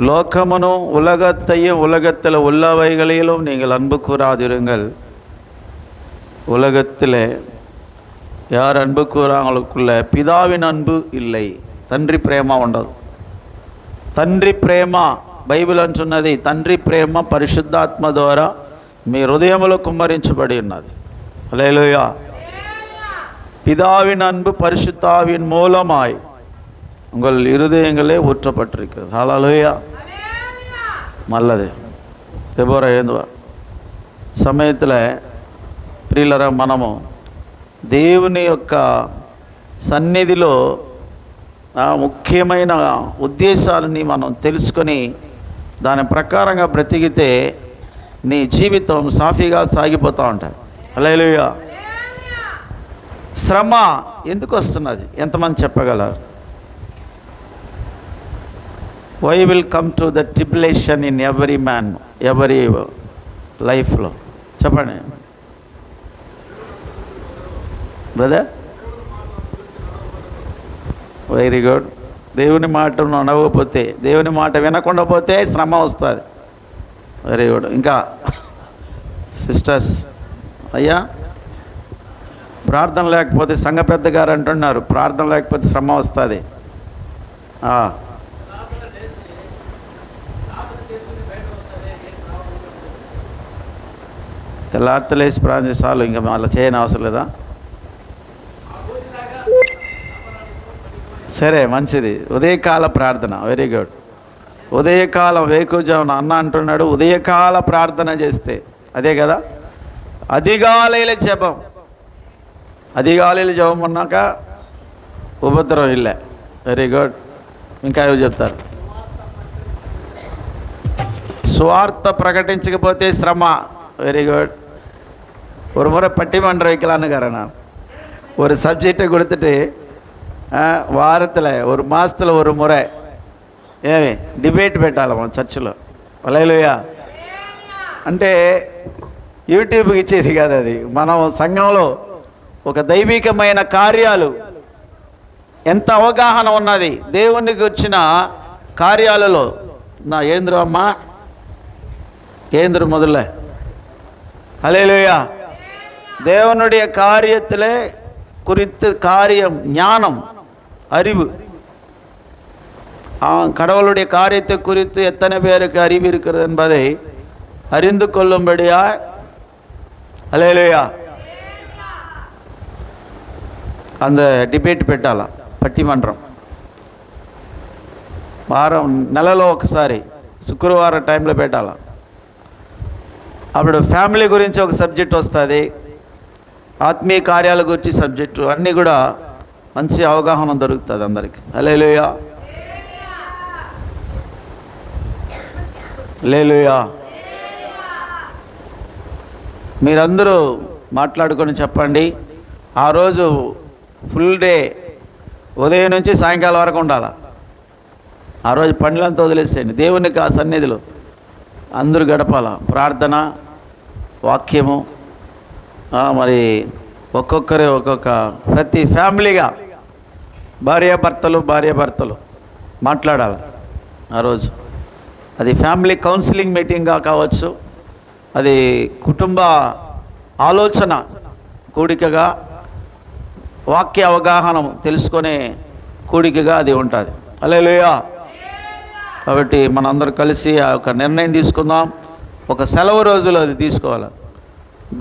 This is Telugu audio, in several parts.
லோகமனோ உலகத்தையும் உலகத்தில் உள்ளவைகளிலும் நீங்கள் அன்பு கூறாதிருங்கள். உலகத்தில் யார் அன்பு கூறாங்களுக்குள்ள பிதாவின் అன்பు இல்லை. తండ్రి ప్రేమ ఉండదు. తండ్రి ప్రేమ బైబిల్ అంటున్నది, తండ్రి ప్రేమ పరిశుద్ధాత్మ ద్వారా మీ హృదయములో కుమ్మరించబడి ఉన్నది. హల్లెలూయా. பிதாவின் அன்பு பரிசுத்தாவின் மூலமாய் உங்கள் இருதயங்களே ஊற்றப்பட்டிருக்கிறது. ஹல்லேலூயா. நல்லது. దెబోరా ఏందువా సమయத்தில் ప్రియులరా మనము దేవుని యొక్క సన్నిధిలో ముఖ్యమైన ఉద్దేశాలని మనం తెలుసుకొని దాని ప్రకారంగా బ్రతికితే నీ జీవితం సాఫీగా సాగిపోతూ ఉంటుంది. హల్లెలూయా. శ్రమ ఎందుకు వస్తున్నది? ఎంతమంది చెప్పగలరు? Why will come to the tribulation in every man, every లైఫ్లో? చెప్పండి బ్రదర్. Very good. దేవుని మాటను అనవకపోతే, దేవుని మాట వినకుండా పోతే శ్రమ వస్తుంది. Very good. ఇంకా సిస్టర్స్, అయ్యా ప్రార్థన లేకపోతే, సంఘ పెద్ద గారు అంటున్నారు, ప్రార్థన లేకపోతే శ్రమ వస్తుంది. తెల్లార్తలేసి ప్రార్థన చాలు, ఇంకా మళ్ళీ చేయని అవసరం లేదా? సరే, మంచిది. ఉదయకాల ప్రార్థన. Very good. ఉదయకాలం వేకుజామున అన్న అంటున్నాడు, ఉదయకాల ప్రార్థన చేస్తే అదే కదా అధికాలైల జపం. అధికాలైల జపం ఉన్నాక ఉపద్రవం ఇల్లే. Very good. ఇంకా ఏవో చెప్తారు. சுவார்த்த பிரகட்டிச்சకపోతే శ్రమ. Very good. ஒரு முறை பட்டிமன்றம் வைக்கலான்னுக்கார நான். ஒரு சப்ஜெக்டை கொடுத்துட்டு వారத்தில் ஒரு మాసத்தில் ஒரு முறை డిబేట్ పెట్టాలి చర్చిలో. హల్లెలూయా. అంటే యూట్యూబ్కి ఇచ్చేది కాదు అది. మనం సంఘంలో ఒక దైవికమైన కార్యాలు, ఎంత అవగాహన ఉన్నది దేవునికి వచ్చిన కార్యాలలో. నా ఏంద్రు అమ్మా, ఏంద్రు మొదలే. హల్లెలూయా. தேவனுடைய காரியத்தில் குறித்து காரியம், ஞானம், அறிவு. கடவுளுடைய காரியத்தை குறித்து எத்தனை பேருக்கு அறிவு இருக்கிறது என்பதை அறிந்து கொள்ளும்படியா. హల్లెలూయా. அந்த డిబేట్ పెట్టాలా, పట్టిమండ్రం. వారం నెలలో ఒకసారి శుక్రవారం టైంలో పెట్టాలా. అప్పుడు ఫ్యామిలీ గురించి ఒక సబ్జెక్ట్ వస్తుంది, ఆత్మీయ కార్యాల గురించి సబ్జెక్టు, అన్నీ కూడా మంచి అవగాహన దొరుకుతుంది అందరికీ. హల్లెలూయా. హల్లెలూయా. మీరందరూ మాట్లాడుకొని చెప్పండి, ఆ రోజు ఫుల్ డే ఉదయం నుంచి సాయంకాలం వరకు ఉండాలి. ఆ రోజు పనులంతా వదిలేసేయండి, దేవునికి ఆ సన్నిధిలో అందరూ గడపాల. ప్రార్థన, వాక్యము, మరి ఒక్కొక్కరే ఒక్కొక్క, ప్రతి ఫ్యామిలీగా భార్యాభర్తలు మాట్లాడాలి ఆ రోజు. అది ఫ్యామిలీ కౌన్సిలింగ్ మీటింగ్గా కావచ్చు, అది కుటుంబ ఆలోచన కూడికగా, వాక్య అవగాహన తెలుసుకునే కూడికగా అది ఉంటుంది. హల్లెలూయా. కాబట్టి మనందరం కలిసి ఆ ఒక నిర్ణయం తీసుకుందాం. ఒక సెలవు రోజులు అది తీసుకోవాలి.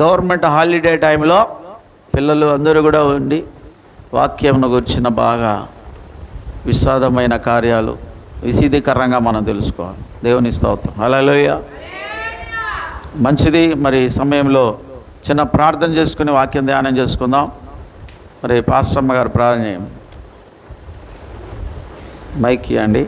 గవర్నమెంట్ హాలిడే టైంలో పిల్లలు అందరూ కూడా ఉండి వాక్యంను గురించిన బాగా విషాదమైన కార్యాలు విశీదీకరంగా మనం తెలుసుకోవాలి. దేవుని స్తోత్రం. హల్లెలూయా. మంచిది. మరి సమయంలో చిన్న ప్రార్థన చేసుకుని వాక్యం ధ్యానం చేసుకుందాం. మరి పాస్టర్ అమ్మ గారు ప్రార్థన చేయండి. మైక్ ఇవ్వండి.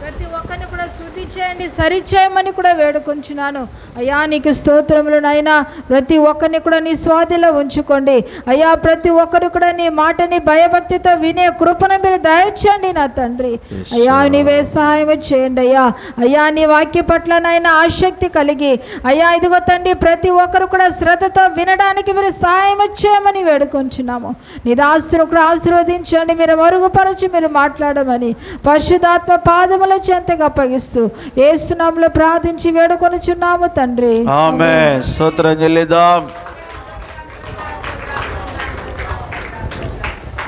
ప్రతి ఒక్కరిని కూడా శుద్ధి చేయండి, సరిచేయమని కూడా వేడుకొంచున్నాను. అయ్యా నీకు స్తోత్రములు నాయనా. ప్రతి ఒక్కరిని కూడా నీ స్వాధిలో ఉంచుకోండి అయ్యా. ప్రతి ఒక్కరు కూడా నీ మాటని భయభక్తితో వినే కృపను మీరు దయచేయండి నా తండ్రి. అయ్యా నీవే సహాయం చేయండి అయ్యా. అయ్యా నీ వాక్య పట్ల నాయన ఆసక్తి కలిగి అయ్యా ఇదిగో తండ్రి ప్రతి ఒక్కరు కూడా శ్రద్ధతో వినడానికి మీరు సహాయం చేయమని వేడుకొంచున్నాము. నీ దాసును కూడా ఆశీర్వదించండి, మీరు మరుగుపరచి మీరు మాట్లాడమని పరిశుద్ధాత్మ పాదముల చెంతగా అప్పగిస్తూ యేసు నామములో ప్రార్థించి వేడుకొనుచున్నాము తండ్రి. ఆమేన్. స్తోత్రం చెల్లిద్దాం.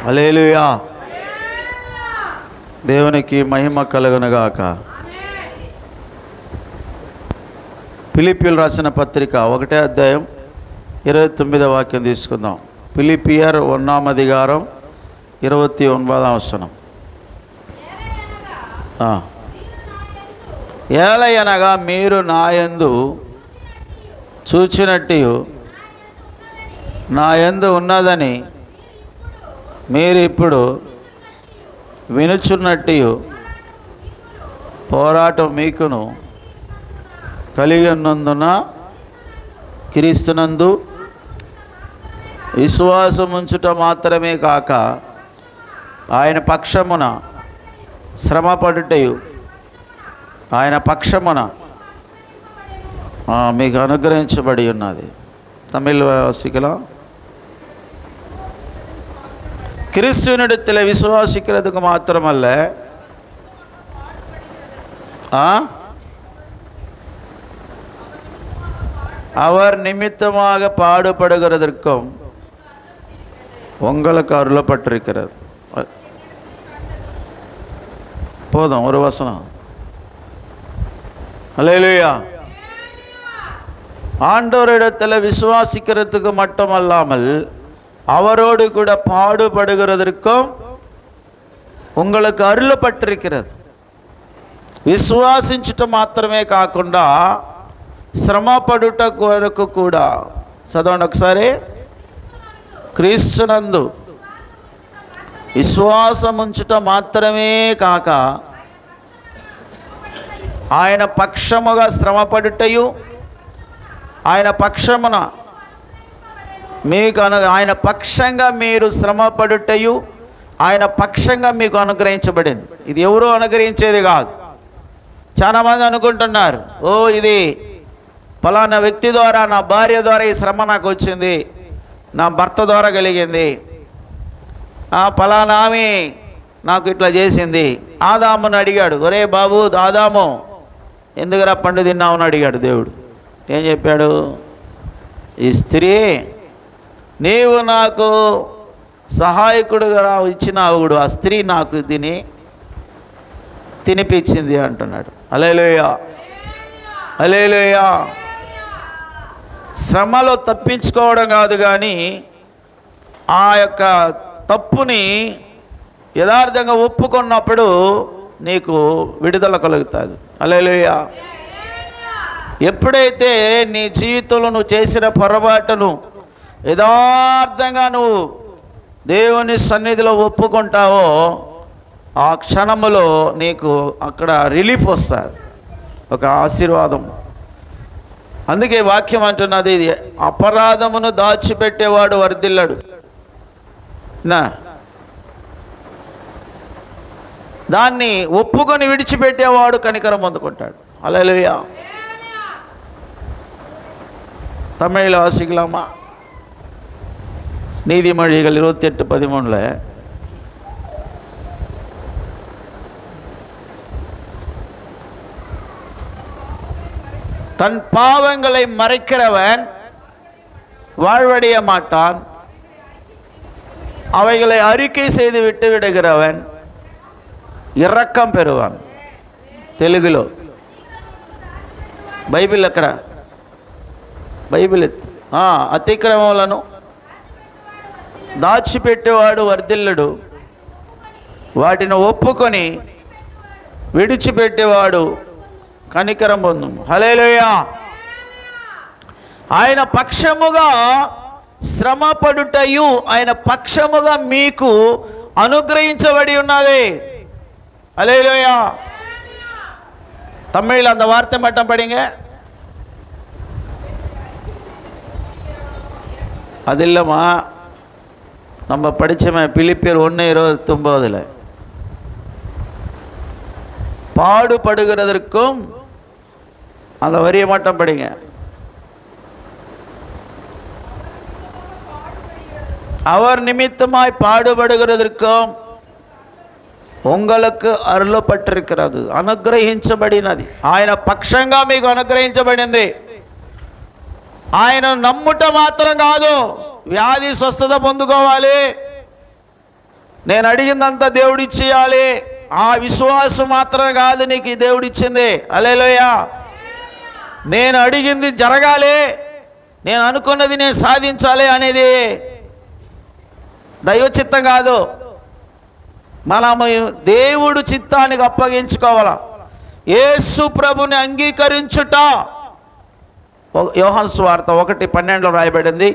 హల్లెలూయా. దేవునికి మహిమ కలుగునుగాక. ఫిలిప్పీయులు రాసిన పత్రిక 1వ అధ్యాయం 29వ వాక్యం తీసుకుందాం. ఫిలిప్పియర్ 1వ అధికారం 29వ వచనం. ఏలయనగా మీరు నాయందు చూచినట్టు నాయందు ఉన్నదని మీరు ఇప్పుడు వినుచున్నట్టు పోరాటం మీకును కలిగి ఉన్నందున క్రీస్తునందు విశ్వాసం ఉంచుట మాత్రమే కాక ఆయన పక్షమున శ్రమపడుటయు ఆయన పక్షమున మీకు అనుగ్రహించబడి ఉన్నది. తమిళ వాసికలో கிறிஸ்துவனிடத்தில் விசுவாசிக்கிறதுக்கு மாத்திரமல்ல, அவர் நிமித்தமாக பாடுபடுகிறதற்கும் உங்களுக்கு அருளப்பட்டிருக்கிறது. போதும் ஒரு வசனம். அல்லேலூயா. ஆண்டவரிடத்தில் விசுவாசிக்கிறதுக்கு மட்டுமல்லாமல் அவரோடு கூட பாடுபடுகிறதற்கும் உங்களுக்கு అరుళపట్టిరిக்கிறது. విశ్వాసించుట మాత్రమే కాకుండా శ్రమ పడుట కొరకు కూడా. చదవండి ఒకసారి. క్రీస్తునందు విశ్వాసం ఉంచుట మాత్రమే కాక ఆయన పక్షముగా శ్రమపడుటయు ఆయన పక్షమున మీకు ఆయన పక్షంగా మీరు శ్రమపడుటయు ఆయన పక్షంగా మీకు అనుగ్రహించబడింది. ఇది ఎవరూ అనుగ్రహించేది కాదు. చాలామంది అనుకుంటున్నారు, ఓ ఇది ఫలానా వ్యక్తి ద్వారా, నా భార్య ద్వారా ఈ శ్రమ నాకు వచ్చింది, నా భర్త ద్వారా కలిగింది, ఫలానా ఆమె నాకు ఇట్లా చేసింది. ఆదామును అడిగాడు, ఒరే బాబు ఆదాము ఎందుకురా పండు తిన్నామని అడిగాడు దేవుడు. ఏం చెప్పాడు? ఈ స్త్రీ నీవు నాకు సహాయకుడుగా ఇచ్చినావుడు, ఆ స్త్రీ నాకు తినిపించింది అంటున్నాడు. హల్లెలూయా, హల్లెలూయా. శ్రమలో తప్పించుకోవడం కాదు, కానీ ఆ యొక్క తప్పుని యథార్థంగా ఒప్పుకున్నప్పుడు నీకు విడుదల కలుగుతుంది. హల్లెలూయా. ఎప్పుడైతే నీ జీవితంలో నువ్వు చేసిన పొరపాటును యథార్థంగా నువ్వు దేవుని సన్నిధిలో ఒప్పుకుంటావో ఆ క్షణములో నీకు అక్కడ రిలీఫ్ వస్తుంది, ఒక ఆశీర్వాదం. అందుకే వాక్యం అంటున్నది, అపరాధమును దాచిపెట్టేవాడు వర్ధిల్లడు, దాన్ని ఒప్పుకొని విడిచిపెట్టేవాడు కనికరం పొందుకుంటాడు. హల్లెలూయా. தமிழில் வாசிக்கலாமா? நீதிமொழிகள் 28:13 தன் பாவங்களை மறைக்கிறவன் வாழ்வடைய மாட்டான், அவைகளை அறிக்கை செய்து விட்டு விடுகிறவன் இரக்கம் பெறுவான். తెలుగులో బైబిల్ అక్కడ బైబిల్ అతిక్రమములను దాచిపెట్టేవాడు వర్ధిల్లడు, వాటిని ఒప్పుకొని విడిచిపెట్టేవాడు కనికరం పొందును. హల్లెలూయా. ఆయన పక్షముగా శ్రమపడుటయు ఆయన పక్షముగా మీకు అనుగ్రహించబడి ఉన్నది. హల్లెలూయా. தமிழில் அந்த வார்த்தை மட்டும் படிங்க. அது இல்லைம்மா, நம்ம படித்தோமே பிலிப்பியர் 1:29, பாடுபடுகிறதற்கும் அந்த வரியை மட்டும் படிங்க. அவர் நிமித்தமாய் பாடுபடுகிறதற்கும் உங்களுக்கு అరులపట్టిరుக்கிறது, అనుగ్రహించబడినది. ఆయన పక్షంగా మీకు అనుగ్రహించబడింది. ఆయన నమ్ముట మాత్రం కాదు, వ్యాధి స్వస్థత పొందుకోవాలి, నేను అడిగిందంతా దేవుడిచ్చేయాలి, ఆ విశ్వాసం మాత్రం కాదు నీకు దేవుడిచ్చింది. హల్లెలూయా. నేను అడిగింది జరగాలి, నేను అనుకున్నది నేను సాధించాలి అనేది దైవ చిత్తం కాదు. మనము దేవుడు చిత్తానికి అప్పగించుకోవాలా. యేసు ప్రభుని అంగీకరించుట, యోహాను సువార్త 1:12 రాయబడింది,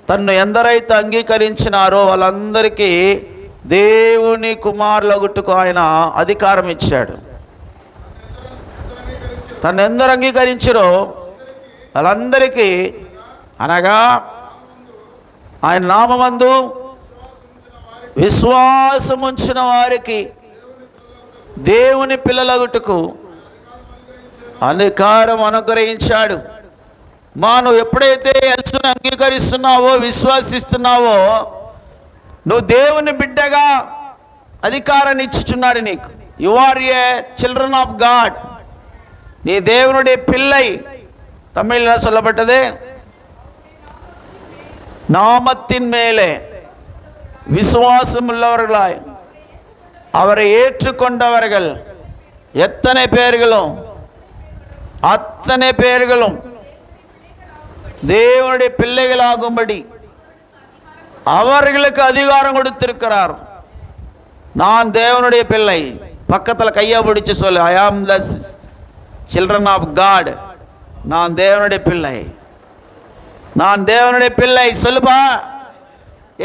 తన్ను ఎందరైతే అంగీకరించినారో వాళ్ళందరికీ దేవుని కుమారులగుటకు ఆయన అధికారం ఇచ్చాడు. తను ఎందరు అంగీకరించారో వాళ్ళందరికీ, అనగా ఆయన నామమందు విశ్వాసముంచిన వారికి దేవుని పిల్లలగుటకు అధికారం అనుగ్రహించాడు. నువ్వు ఎప్పుడైతే యేసుని అంగీకరిస్తున్నావో, విశ్వాసిస్తున్నావో, నువ్వు దేవుని బిడ్డగా అధికారాన్ని ఇచ్చుచున్నాడు నీకు. You are a children of God. నీ దేవునుடைய పిల్లై. தமிழ்ல சொல்லப்பட்டது, நாமத்தின் மேலே விசுவாசம் உள்ளவர்களாய் அவரை ஏற்றுக்கொண்டவர்கள் எத்தனை பேர்களும் அத்தனை பேர்களும் தேவனுடைய பிள்ளைகளாகும்படி அவர்களுக்கு அதிகாரம் கொடுத்திருக்கிறார். நான் தேவனுடைய பிள்ளை. பக்கத்தில் கையை பிடிச்சு சொல்லு, ஐ ஆம் த சில்ட்ரன் ஆஃப் காட். நான் தேவனுடைய பிள்ளை, நான் தேவனுடைய பிள்ளை. சொல்லுப்பா,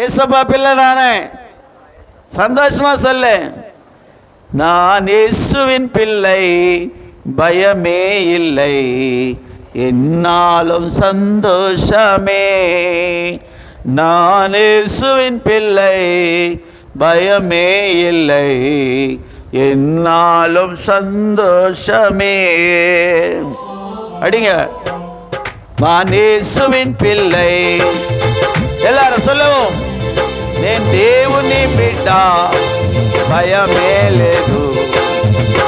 ஏசப்பா பிள்ளை நானே. சந்தோஷமா சொல்லு, நான் இயேசுவின் பிள்ளை, பயமே இல்லை, என்னாலும் சந்தோஷமே. நான் இயேசுவின் பிள்ளை, பயமே இல்லை, என்னாலும் சந்தோஷமே. அடிங்க, நான் இயேசுவின் பிள்ளை. எல்லாரும் சொல்லுவோம், నేను దేవుని బిడ్డ, భయమే లేదు,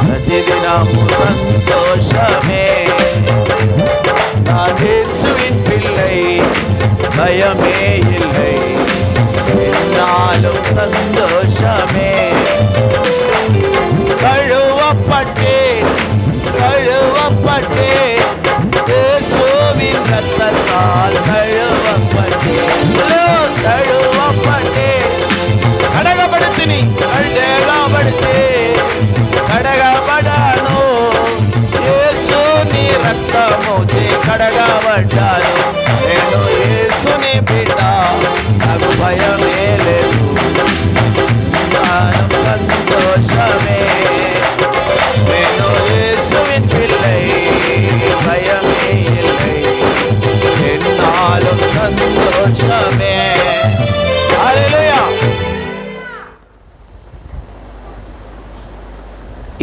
ప్రతిదినము సంతోషమే. నా యేసుவின் பிள்ளை, பயமே இல்லை, என்னாலும் சந்தோஷமே. கழுவப்பட்டேன், கழுவப்பட்டேன், இயேசுவின் இரத்தத்தால் கழுவப்பட்டேன், கழுவப்பட்டேன். కడగబడితిని, కడగబడితే కడగబడాను, యేసుని రక్తముచే కడగబడ్డాను. నేను యేసుని బిడ్డ, నాకు భయమే లేదు, సంతోషమే. నేను యేసుவின் பிள்ளை, பயமே இல்லை, என்னாலும் சந்தோஷமே. ஹல்லேலூயா.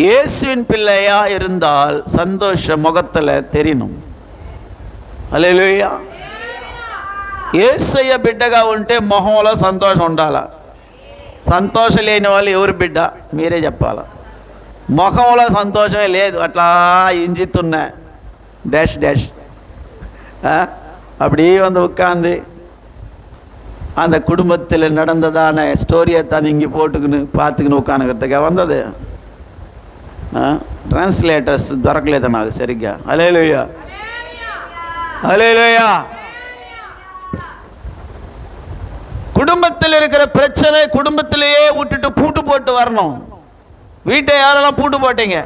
இயேசுவின் பிள்ளையா இருந்தால் சந்தோஷம் முகத்தில் தெரியணும். హల్లెలూయా. యేసయ్య బిడ్డగా ఉంటే మొహంలో సంతోషం ఉండాలా. సంతోషం లేని వాళ్ళు ఎవరు బిడ్డ మీరే చెప్పాలా. ముఖంలో సంతోషమే లేదు, అట్లా ఇంజితున్నా డాష్ డాష్. அப்படி வந்து உட்காந்து அந்த குடும்பத்தில் நடந்ததான ஸ்டோரியை தான் இங்கே போட்டுக்கின்னு பார்த்துக்கின்னு உட்காந்துக்கிறதுக்காக வந்தது. ట్రాన్స్లేటర్స్ దొరకలేదు నాకు సరిగ్గా. హల్లెలూయా, ஹல்லேலூயா. குடும்பத்தில் இருக்கிற பிரச்சனை குடும்பத்திலேயே விட்டுட்டு பூட்டு போட்டு வரணும். வீட்டை யாரெல்லாம் பூட்டு போட்டீங்க?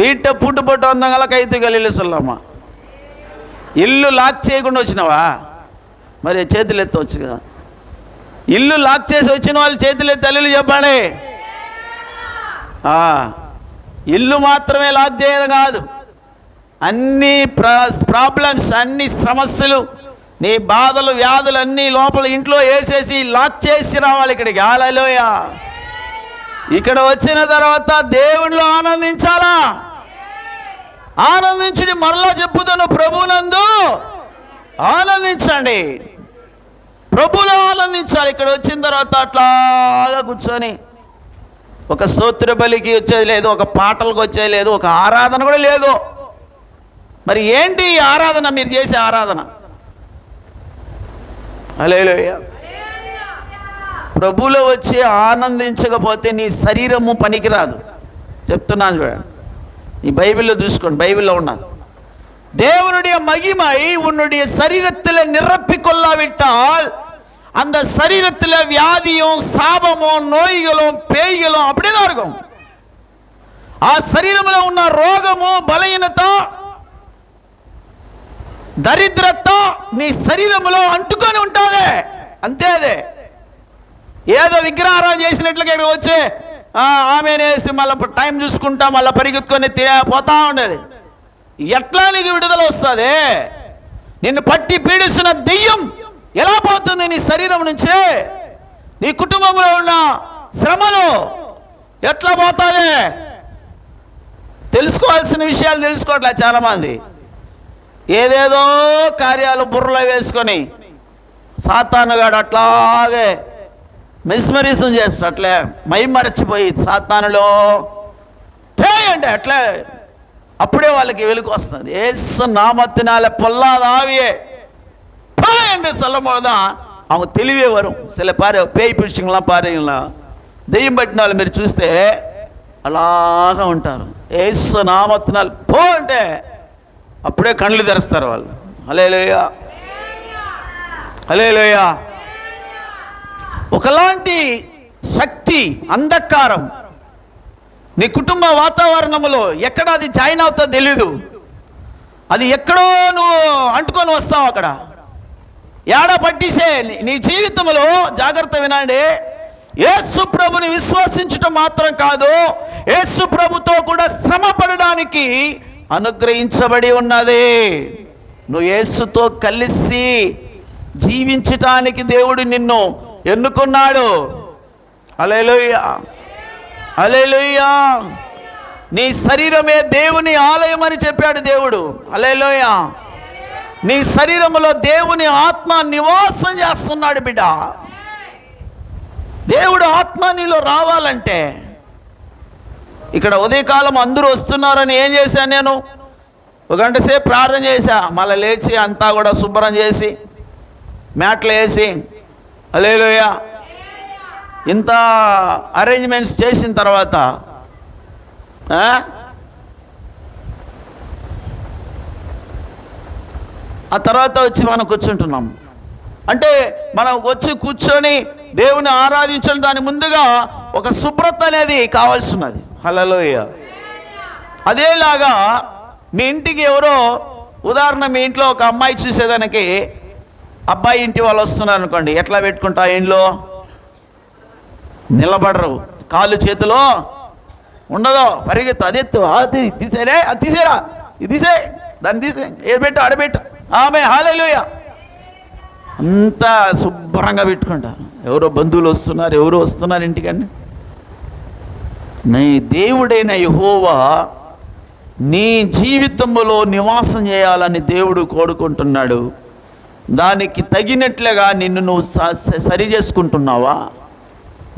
வீட்டை పూటు పోటు వందంగా కైతు గల్లీలో சொல்லலாமா? ఇల్లు లాక్ చేయకుండా వచ్చినావా? మరి చేతులు ఎత్తవచ్చు కదా. ఇల్లు లాక్ చేసి వచ్చిన వాళ్ళు చేతులు ఎత్తి తల్లిలు చెప్పండి. ఇల్లు మాత్రమే లాక్ చేయడం కాదు, అన్ని ప్రాబ్లమ్స్, అన్ని సమస్యలు, నీ బాధలు వ్యాధులు అన్నీ లోపల ఇంట్లో వేసేసి లాక్ చేసి రావాలి ఇక్కడికి. హల్లెలూయా. ఇక్కడ వచ్చిన తర్వాత దేవునిలో ఆనందించాలా? ఆనందించండి. మరలా చెప్పుతాను, ప్రభునందు ఆనందించండి, ప్రభులో ఆనందించాలి. ఇక్కడ వచ్చిన తర్వాత అట్లాగా కూర్చొని ఒక స్తోత్ర బలికి వచ్చేది లేదు, ఒక పాటలకు వచ్చేది లేదు, ఒక ఆరాధన కూడా లేదు. మరి ఏంటి ఈ ఆరాధన, మీరు చేసే ఆరాధన? హల్లెలూయా. ప్రభులో వచ్చి ఆనందించకపోతే నీ శరీరము పనికిరాదు. చెప్తున్నాను చూడండి, ఈ బైబిల్లో చూసుకోండి, బైబిల్లో ఉన్నది. தேவனுடைய மகிமை உன்னுடைய சரீரத்தில் நிரப்பிக்கொள்ளாவிட்டால் அந்த சரீரத்தில் வியாதியும் சாபமும் நோய்களும் பேய்களும் அப்படிதான் இருக்கும். ఆ శరీరంలో ఉన్న రోగము, బలహీనత, దరిద్రత నీ శరీరంలో అంటుకొని ఉంటుంది. అంతే. అదే ఏదో విగ్రహారాధన చేసినట్లుగా ఇక్కడ వచ్చి ఆమెనేసి మళ్ళీ టైం చూసుకుంటా మళ్ళీ పరిగెత్తుకొని పోతా ఉండేది. ఎట్లా నీకు విడుదల వస్తుంది? నిన్ను పట్టి పీడిస్తున్న దెయ్యం ఎలా పోతుంది నీ శరీరం నుంచి? నీ కుటుంబంలో ఉన్న శ్రమలు ఎట్లా పోతుంది? తెలుసుకోవాల్సిన విషయాలు తెలుసుకోవట్లే చాలామంది. ఏదేదో కార్యాలు బుర్రలో వేసుకొని సాతానుగాడు అట్లాగే మెస్మరిజం చేస్తా, అట్లే మైమరచిపోయి సాతానులో అంటే అట్లే అప్పుడే వాళ్ళకి వెలుగు వస్తుంది. యేసు நாமத்தினால பொல்லாத ஆவியே போ என்று சொல்லும்போதுதான் அவங்க தெளிவே வரும். சில பாரு பேய் பிடிச்சிங்களாம் பாருங்களா, దెయ్యం పట్టిన వాళ్ళు మీరు చూస్తే అలాగా ఉంటారు. యేసు నామத்தினால పో అంటే అప్పుడే కళ్ళు తెరుస్తారు వాళ్ళు. హల్లెలూయా, హల్లెలూయా. ఒకలాంటి శక్తి, అంధకారం నీ కుటుంబ వాతావరణంలో ఎక్కడ అది జాయిన్ అవుతుందో తెలీదు. అది ఎక్కడో నువ్వు అంటుకొని వస్తావు, అక్కడ ఏడ పట్టిసే నీ జీవితంలో. జాగ్రత్త వినండి, యేసు ప్రభుని విశ్వసించటం మాత్రం కాదు, యేసు ప్రభుతో కూడా శ్రమ పడడానికి అనుగ్రహించబడి ఉన్నది. నువ్వు యేసుతో కలిసి జీవించటానికి దేవుడు నిన్ను ఎన్నుకున్నాడు. హల్లెలూయా, హల్లెలూయా. నీ శరీరమే దేవుని ఆలయం అని చెప్పాడు దేవుడు. హల్లెలూయా. నీ శరీరంలో దేవుని ఆత్మ నివాసం చేస్తున్నాడు బిడ్డ. దేవుడు ఆత్మ నీలో రావాలంటే ఇక్కడ ఉదయకాలం అందరూ వస్తున్నారని ఏం చేశాను నేను? ఒక గంట సేపు ప్రార్థన చేశా, మళ్ళీ లేచి అంతా కూడా శుభ్రం చేసి మ్యాట్లు వేసి, హల్లెలూయా, ఇంత అరేంజ్మెంట్స్ చేసిన తర్వాత ఆ తర్వాత వచ్చి మనం కూర్చుంటున్నాం. అంటే మనం వచ్చి కూర్చొని దేవుని ఆరాధించడం దాని ముందుగా ఒక శుభ్రత అనేది కావాల్సి ఉన్నది. హల్లెలూయా. అదేలాగా మీ ఇంటికి ఎవరో, ఉదాహరణ మీ ఇంట్లో ఒక అమ్మాయి చూసేదానికి అబ్బాయి ఇంటి వాళ్ళు వస్తున్నారు అనుకోండి, ఎట్లా పెట్టుకుంటా? ఇంట్లో నిలబడరు, కాళ్ళు చేతిలో ఉండదు, పరిగెత్తు, అదెత్తు, అది తీసేరే, అది తీసేరా, ఇది తీసే, దాన్ని తీసే, ఏది పెట్టు ఆడబెట్టు, ఆమె. హల్లెలూయా. అంతా శుభ్రంగా పెట్టుకుంటారు. ఎవరో బంధువులు వస్తున్నారు, ఎవరు వస్తున్నారు ఇంటికని. నీ దేవుడైన యెహోవా నీ జీవితంలో నివాసం చేయాలని దేవుడు కోరుకుంటున్నాడు. దానికి తగినట్లుగా నిన్ను నువ్వు సరి చేసుకుంటున్నావా?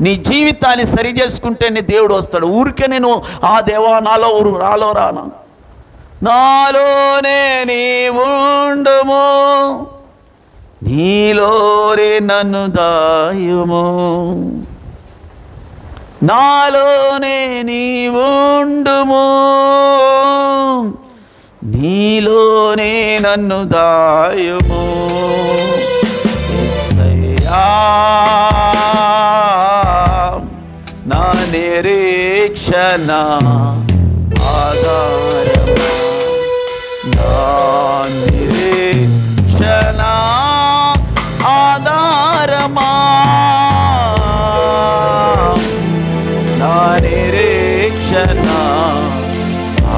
నీ జీవితాన్ని సరి చేసుకుంటేనే దేవుడు వస్తాడు. ఊరికే నేను ఆ దేవా నాలో రాలో రానా, నాలోనే నీవుండుము, నీలోనే నన్ను దాయుము, నాలోనే నీవుండుము, నీలోనే నన్ను దాయుము. యేసయ్యా నా నిరీక్షణ ఆధారమా, నా నిరీక్షణ ఆధారమా, నా నిరీక్షణ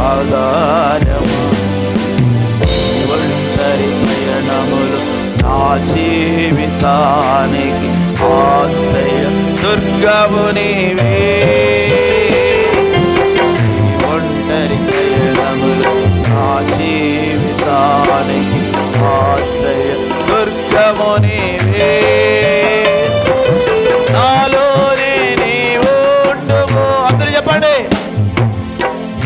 ఆధారమా, ఒంటరి పయనములు నా జీవితానికి ఆశ్రయ దుర్గము నీవే. ఒంటరి పయనములు నా జీవితానికి ఆశ్రయ దుర్గము నీవే. నాలోనే నీవు ఉండుము. అందరూ చెప్పండి.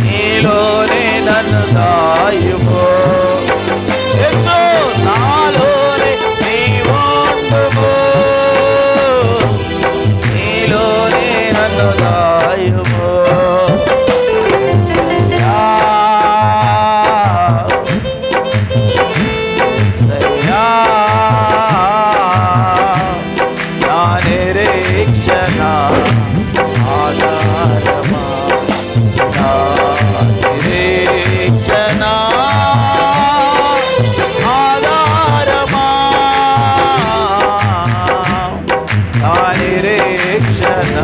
నీలోనే నన్ను దాయుము. యేసు నాలోనే నీవు ఉండుము. నీలోనే నన్ను దాయుము. యేసయ్యా, యేసయ్యా, నా నిరీక్షణ ఆధారమా, నా నిరీక్షణ ఆధారమా, నా నిరీక్షణ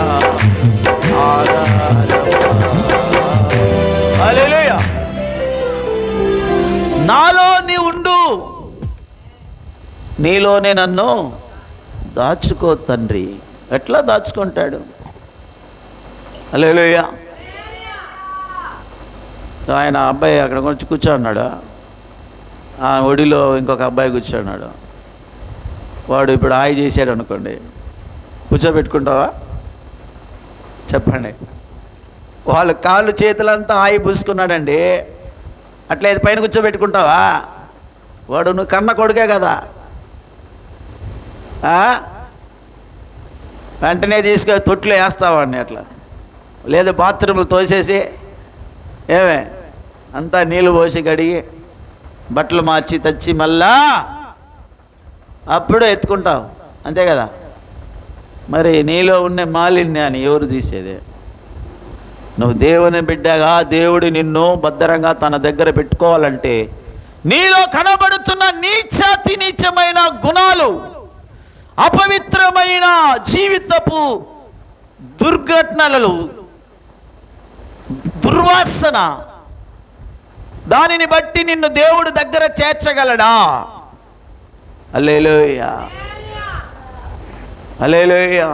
ఆధారమా. హల్లెలూయా. నాలో నీ ఉండు, నీలోనే నన్ను దాచుకో తండ్రి. ఎట్లా దాచుకుంటాడు? హల్లెలూయా. ఆయన అబ్బాయి అక్కడ కొంచెం కూర్చోన్నాడు, ఆ ఒడిలో ఇంకొక అబ్బాయి కూర్చోన్నాడు. వాడు ఇప్పుడు హాయి చేశాడు అనుకోండి, కూర్చోబెట్టుకుంటావా? చెప్పండి. వాళ్ళ కాళ్ళు చేతులంతా హాయి పూసుకున్నాడండి, అట్లా ఇది పైన కూర్చోబెట్టుకుంటావా? వాడు నువ్వు కన్న కొడుకే కదా. వెంటనే తీసుకొని తొట్లో వేస్తావాడిని అట్లా, లేదా బాత్రూంలో తోసేసి ఏమే అంతా నీళ్ళు పోసి కడిగి బట్టలు మార్చి తెచ్చి మళ్ళా అప్పుడు ఎత్తుకుంటావు, అంతే కదా. మరి నీలో ఉన్న మాలిన్యాన్ని ఎవరు తీసేది? నువ్వు దేవుని బిడ్డగా దేవుడు నిన్ను భద్రంగా తన దగ్గర పెట్టుకోవాలంటే నీలో కనబడుతున్న నీచాతి నీచమైన గుణాలు, అపవిత్రమైన జీవితపు దుర్ఘటనలు, దుర్వాసన, దానిని బట్టి నిన్ను దేవుడు దగ్గర చేర్చగలడా? హల్లెలూయా, హల్లెలూయా,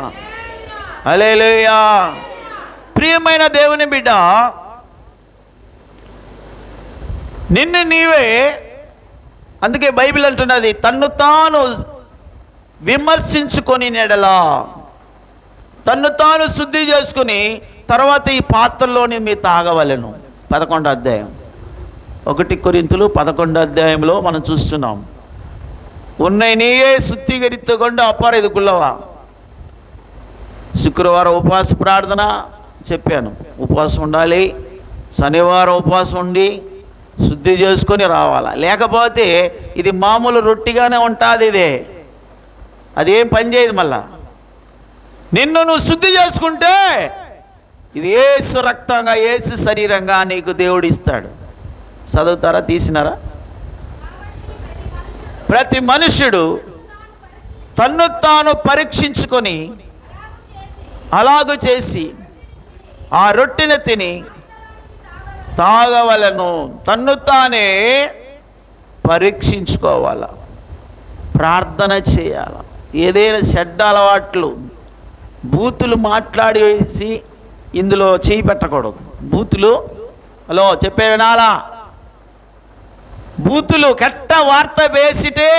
హల్లెలూయా. ప్రియమైన దేవుని బిడ్డ, నిన్ను నీవే, అందుకే బైబిల్ అంటున్నది, తన్ను తాను విమర్శించుకొని నెడలా, తన్ను తాను శుద్ధి చేసుకుని తర్వాత ఈ పాత్రలోని మీ తాగవలెను. 11వ అధ్యాయం, 1 కొరింథీయులు 11వ అధ్యాయంలో మనం చూస్తున్నాం. ఉన్నై నీయే శుద్ధీకరిత్తుకొండు అప్పారు ఎదుకుల్లవా. శుక్రవారం ఉపవాస ప్రార్థన చెప్పాను, ఉపవాసం ఉండాలి. శనివారం ఉపవాసం ఉండి శుద్ధి చేసుకొని రావాలా, లేకపోతే ఇది మామూలు రొట్టిగానే ఉంటుంది. ఇదే అదేం పని చేయదు. మళ్ళా నిన్ను నువ్వు శుద్ధి చేసుకుంటే ఇది యేసు రక్తంగా, యేసు శరీరంగా నీకు దేవుడు ఇస్తాడు. చదువుతారా? తీసినారా? ప్రతి మనుష్యుడు తన్ను తాను పరీక్షించుకొని అలాగు చేసి ఆ రొట్టెను తిని తాగవలను. తన్ను తానే పరీక్షించుకోవాల, ప్రార్థన చేయాల. ఏదైనా చెడ్డ అలవాట్లు, బూతులు మాట్లాడేసి ఇందులో చేయి పెట్టకూడదు. బూతులు, హలో చెప్పే వినాలా? బూతులు, ಕೆಟ್ಟ வார்த்தை பேசிட்டு,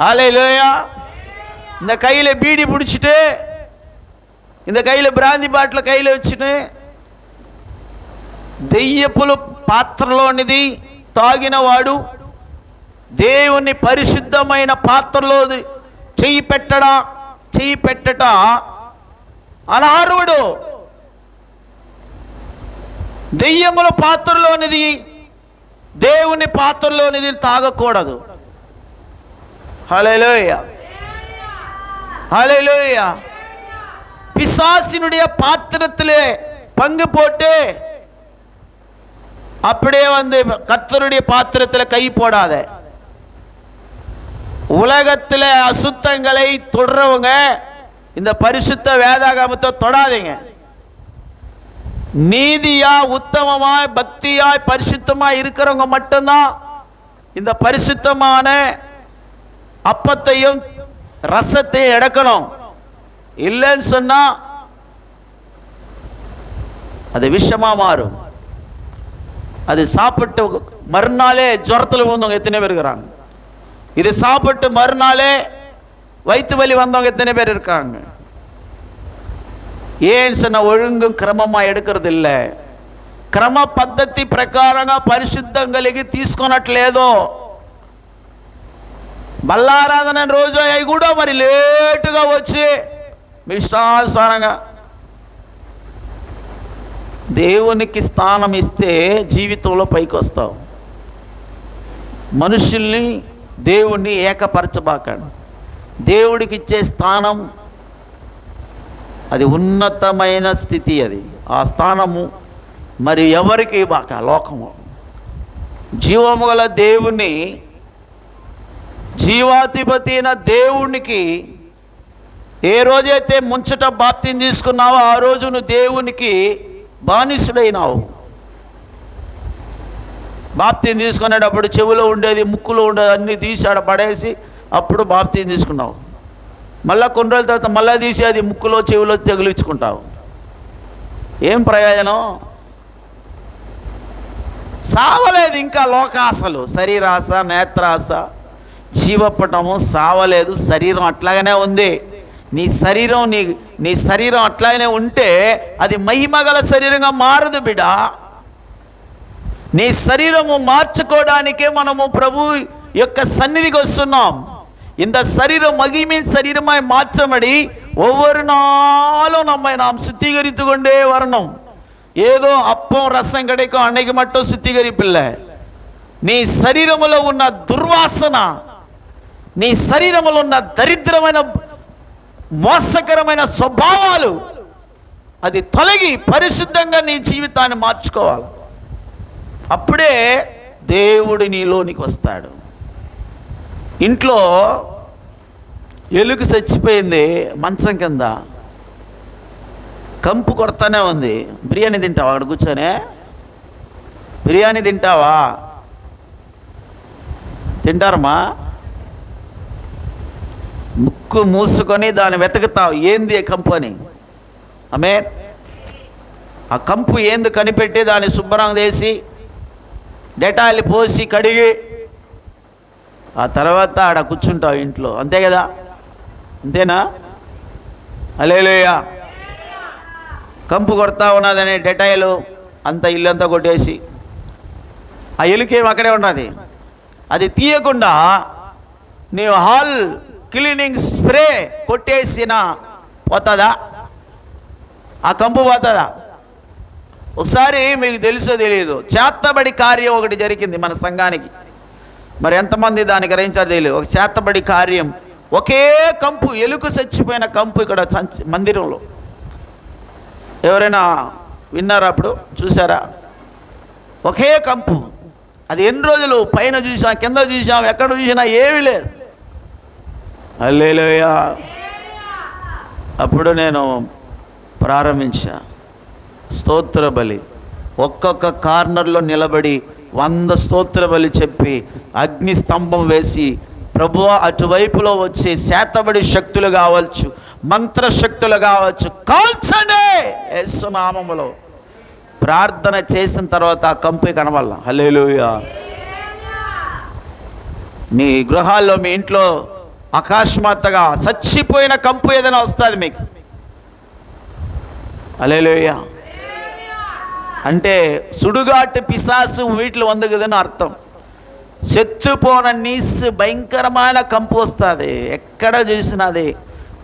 ஹல்லேலூயா, இந்த கையில் பீடி பிடிச்சிட்டு, இந்த கையில் பிராந்தி బాటిల్ கையில் வச்சுட்டு, దెయ్యపుల పాత్రలోనిది తాగినవాడు దేవుని పరిశుద్ధమైన పాత్రలో చెయ్యి పెట్టట అనర్హుడు. దెయ్యముల పాత్రలోనిది దేవుని పాత్రలోనిది తాగకూడదు. హల్లెలూయా, ஹல்லேலூயா. பிசாசினுடைய பாத்திரத்திலே பங்கு போட்டு அப்படியே வந்து கர்த்தருடைய பாத்திரத்தில் கை போடாத. உலகத்தில் அசுத்தங்களை தொடரவங்க இந்த பரிசுத்த வேதாகமத்தை தொடாதீங்க. நீதியாய் உத்தமமாய் பக்தியாய் பரிசுத்தமாய் இருக்கிறவங்க மட்டும்தான் இந்த பரிசுத்தமான அப்பத்தையும் ரசத்தையும் எடுக்கணும். இல்லைன்னு சொன்னா அது விஷமா மாறும். அது சாப்பிட்டு மறுநாளே ஜுரத்தில் வந்தவங்க எத்தனை பேர் இருக்கிறாங்க? இது சாப்பிட்டு மறுநாளே வயிற்று வலி வந்தவங்க எத்தனை பேர் இருக்காங்க? ஏன்னு சொன்ன ஒழுங்கும் క్రమமா எடுக்கிறது இல்லை. క్రమ పద్ధతి ప్రకారంగా పరిశుద్ధం కలిగి తీసుకున్నట్లేదో. బల్లారాధన రోజు అవి కూడా మరి లేటుగా వచ్చి విశ్వాసారంగా దేవునికి స్థానం ఇస్తే జీవితంలో పైకి వస్తావు. మనుషుల్ని దేవుణ్ణి ఏకపరచబాకండి. దేవుడికి ఇచ్చే స్థానం అది ఉన్నతమైన స్థితి. అది ఆ స్థానము మరి ఎవరికి బాక లోకము. జీవము గల దేవుని, జీవాధిపతి అయిన దేవునికి ఏ రోజైతే ముంచట బాప్తిని తీసుకున్నావో ఆ రోజు నువ్వు దేవునికి బానిసుడైనావు. బాప్తిని తీసుకునేటప్పుడు చెవిలో ఉండేది, ముక్కులో ఉండేది అన్నీ తీసి ఆడ పడేసి అప్పుడు బాప్తిని తీసుకున్నావు. మళ్ళీ కొన్ని రోజుల తర్వాత మళ్ళీ తీసి అది ముక్కులో చెవిలో తగిలించుకుంటావు. ఏం ప్రయోజనం? సావలేదు ఇంకా లోకాశలు, శరీరాశ, నేత్రాశ, జీవపటము సావలేదు. శరీరం అట్లాగనే ఉంది. నీ శరీరం అట్లాగనే ఉంటే అది మహిమగల శరీరంగా మారదు బిడ్డ. నీ శరీరము మార్చుకోవడానికే మనము ప్రభు యొక్క సన్నిధికి వస్తున్నాం. இந்த சரீரம் மகிமையின் சரீரமாய் மாற்றமடி ஒவ்வொரு நாளும் நம்மை நாம் சுத்திகரித்து கொண்டே வரணும். ஏதோ அப்பம் ரசம் கிடைக்கும் அன்னைக்கு மட்டும் சுத்திகரிப்பில்லை. నీ శరీరములో ఉన్న దుర్వాసన, నీ శరీరములో ఉన్న దరిద్రమైన మోసకరమైన స్వభావాలు అది తొలగి పరిశుద్ధంగా నీ జీవితాన్ని మార్చుకోవాలి. అప్పుడే దేవుడు నీలోనికి వస్తాడు. ఇంట్లో ఎలుగు చచ్చిపోయింది, మంచం కింద కంపు కొడతానే ఉంది. బిర్యానీ తింటావా? అక్కడ కూర్చొనే బిర్యానీ తింటావా? తింటారమ్మా? ముక్కు మూసుకొని దాన్ని వెతుకుతావు, ఏంది కంపు అని. ఆమె ఆ కంపు ఏంది కనిపెట్టి దాన్ని శుభ్రంగా చేసి డెటాయిల్ పోసి కడిగి ఆ తర్వాత ఆడ కూర్చుంటావు ఇంట్లో. అంతే కదా? అంతేనా? హల్లెలూయా. కంపు కొడతా ఉన్నదని డెటాయిల్ అంతా ఇల్లంతా కొట్టేసి ఆ ఎలుకేం అక్కడే ఉన్నది. అది తీయకుండా నీవు హాల్ క్లీనింగ్ స్ప్రే కొట్టేసిన పోతుందా? ఆ కంపు పోతుందా? ఒకసారి మీకు తెలుసో తెలియదు, చేతబడి కార్యం ఒకటి జరిగింది మన సంఘానికి. మరి ఎంతమంది దాన్ని గ్రహించారో తెలియదు. ఒక చేతబడి కార్యం, ఒకే కంపు, ఎలుక చచ్చిపోయిన కంపు ఇక్కడ మందిరంలో. ఎవరైనా విన్నారా? అప్పుడు చూసారా? ఒకే కంపు. అది ఎన్ని రోజులు పైన చూసాం, కింద చూసాం, ఎక్కడ చూసినా ఏమీ లేదు. హల్లెలూయా. అప్పుడు నేను ప్రారంభించా స్తోత్ర బలి. ఒక్కొక్క కార్నర్లో నిలబడి 100 స్తోత్ర బలి చెప్పి అగ్ని స్తంభం వేసి, ప్రభువా అటువైపులో వచ్చే చేతబడి శక్తులు కావచ్చు, మంత్రశక్తులు కావచ్చు, కాల్చండి యేసు నామములో ప్రార్థన చేసిన తర్వాత ఆ కంపు కనబడాల. హల్లెలూయా. మీ గృహాల్లో, మీ ఇంట్లో అకస్మాత్తుగా చచ్చిపోయిన కంపు ఏదైనా వస్తుంది మీకు. హల్లెలూయా. అంటే సుడుగాటు పిశాసు వీటిలో ఉంది కదని అర్థం. చెత్తుపోన నీసు భయంకరమైన కంపు వస్తుంది. ఎక్కడ చూసినది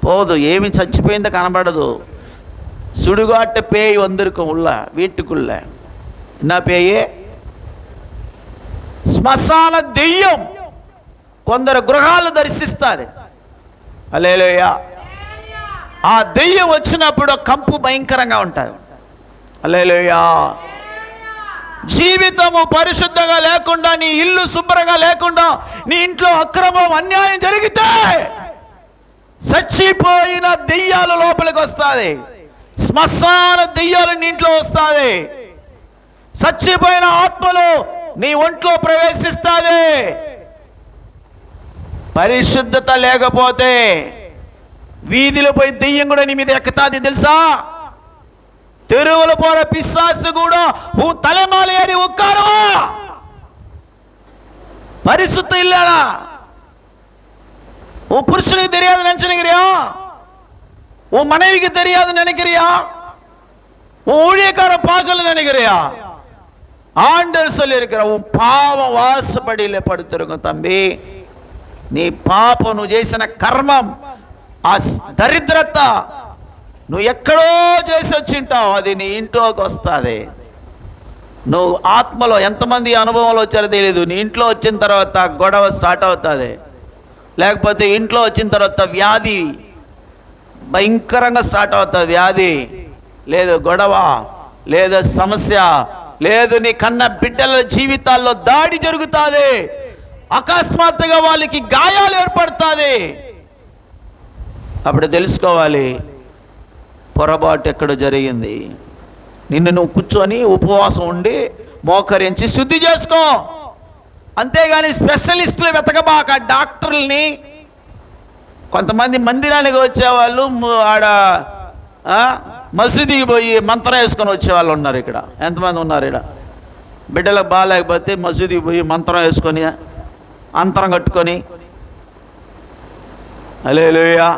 పోదు, ఏమి చచ్చిపోయిందో కనబడదు. சுடுகாட்டு பேய் வந்திருக்கும் உள்ள வீட்டுக்குள்ள. என்ன பேய்? శ్మశాన దెయ్యం కొందరు గృహాలు దర్శిస్తుంది. హల్లెలూయా. ఆ దెయ్యం వచ్చినప్పుడు కంపు భయంకరంగా ఉంటుంది. హల్లెలూయా. జీవితము పరిశుద్ధంగా లేకుండా, నీ ఇల్లు శుభ్రంగా లేకుండా, నీ ఇంట్లో అక్రమం అన్యాయం జరిగితే చచ్చిపోయిన దెయ్యాలు లోపలికి వస్తుంది. శ్మశాన దెయ్యాలు నీ ఇంట్లో వస్తాది. చచ్చిపోయిన ఆత్మలు నీ ఒంట్లో ప్రవేశిస్తాది. పరిశుద్ధత లేకపోతే వీధిలో పోయి దెయ్యం కూడా నీ మీద ఎక్కుతాది తెలుసా. తెరువుల పోర పిశాసు కూడా తలమాలి అని ఒక్కారు. పరిశుద్ధ ఇల్లాడా புருஷனுக்கு தெரியாது நினைச்சுக்கிறியா? உன் மனைவிக்கு தெரியாதுன்னு நினைக்கிறியா? உன் ஊழியக்கார பார்க்கல நினைக்கிறியா? ஆண்டவர் சொல்லி இருக்கிற உன் பாவம் వాసపడిలే పడుతురుగు తమ్మి. నీ పాపం, నువ్వు చేసిన కర్మం, ఆ దరిద్రత నువ్వు ఎక్కడో చేసి వచ్చింటావు, అది నీ ఇంట్లోకి వస్తుంది. నువ్వు ఆత్మలో ఎంతమంది అనుభవంలో వచ్చారో తెలియదు. నీ ఇంట్లో వచ్చిన తర్వాత గొడవ స్టార్ట్ అవుతుంది. లేకపోతే ఇంట్లో వచ్చిన తర్వాత వ్యాధి భయంకరంగా స్టార్ట్ అవుతుంది. వ్యాధి లేదు, గొడవ లేదు, సమస్య లేదు, నీ కన్న బిడ్డల జీవితాల్లో దాడి జరుగుతుంది. అకస్మాత్తుగా వాళ్ళకి గాయాలు ఏర్పడుతుంది. అప్పుడు తెలుసుకోవాలి పొరపాటు ఎక్కడ జరిగింది. నిన్ను నువ్వు కూర్చొని ఉపవాసం ఉండి మోకరించి శుద్ధి చేసుకో. అంతేగాని స్పెషలిస్టులు వెతకబాక. డాక్టర్లని, కొంతమంది మందిరానికి వచ్చేవాళ్ళు ఆడ మసీదుకి పోయి మంత్రం వేసుకొని వచ్చేవాళ్ళు ఉన్నారు. ఇక్కడ ఎంతమంది ఉన్నారు? ఇక్కడ బిడ్డలకు బాగాలేకపోతే మసీదుకి పోయి మంత్రం వేసుకొని అంతరం కట్టుకొని హల్లెలూయా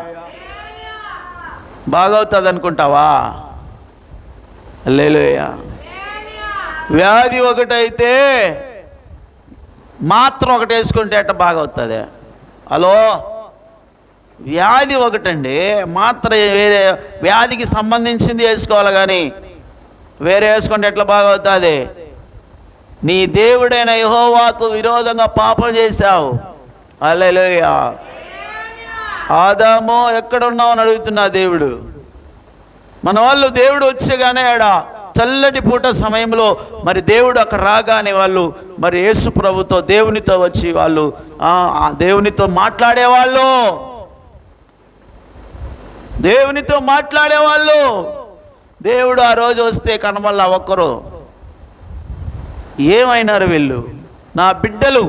బాగవుతుంది అనుకుంటావా? హల్లెలూయా. వ్యాధి ఒకటైతే మాత్రం ఒకటి వేసుకుంటే ఎట్ట బాగవుతుంది? హలో, వ్యాధి ఒకటండి, మాత్ర వేరే వ్యాధికి సంబంధించింది వేసుకోవాలి, కానీ వేరే వేసుకుంటే ఎట్లా బాగవుతుంది? నీ దేవుడైన యెహోవాకు విరోధంగా పాపం చేశావు. హల్లెలూయా. ఆదాము ఎక్కడున్నావు అని అడుగుతున్నా దేవుడు. మన వాళ్ళు దేవుడు వచ్చేగానే ఆడ చల్లటి పూట సమయంలో మరి దేవుడు అక్కడ రాగానే వాళ్ళు మరి యేసు ప్రభుతో దేవునితో వచ్చి వాళ్ళు దేవునితో మాట్లాడేవాళ్ళు, దేవునితో మాట్లాడేవాళ్ళు. దేవుడు ఆ రోజు వస్తే కనమల్లా ఒక్కరు ఏమైనారు వీళ్ళు? నా బిడ్డలు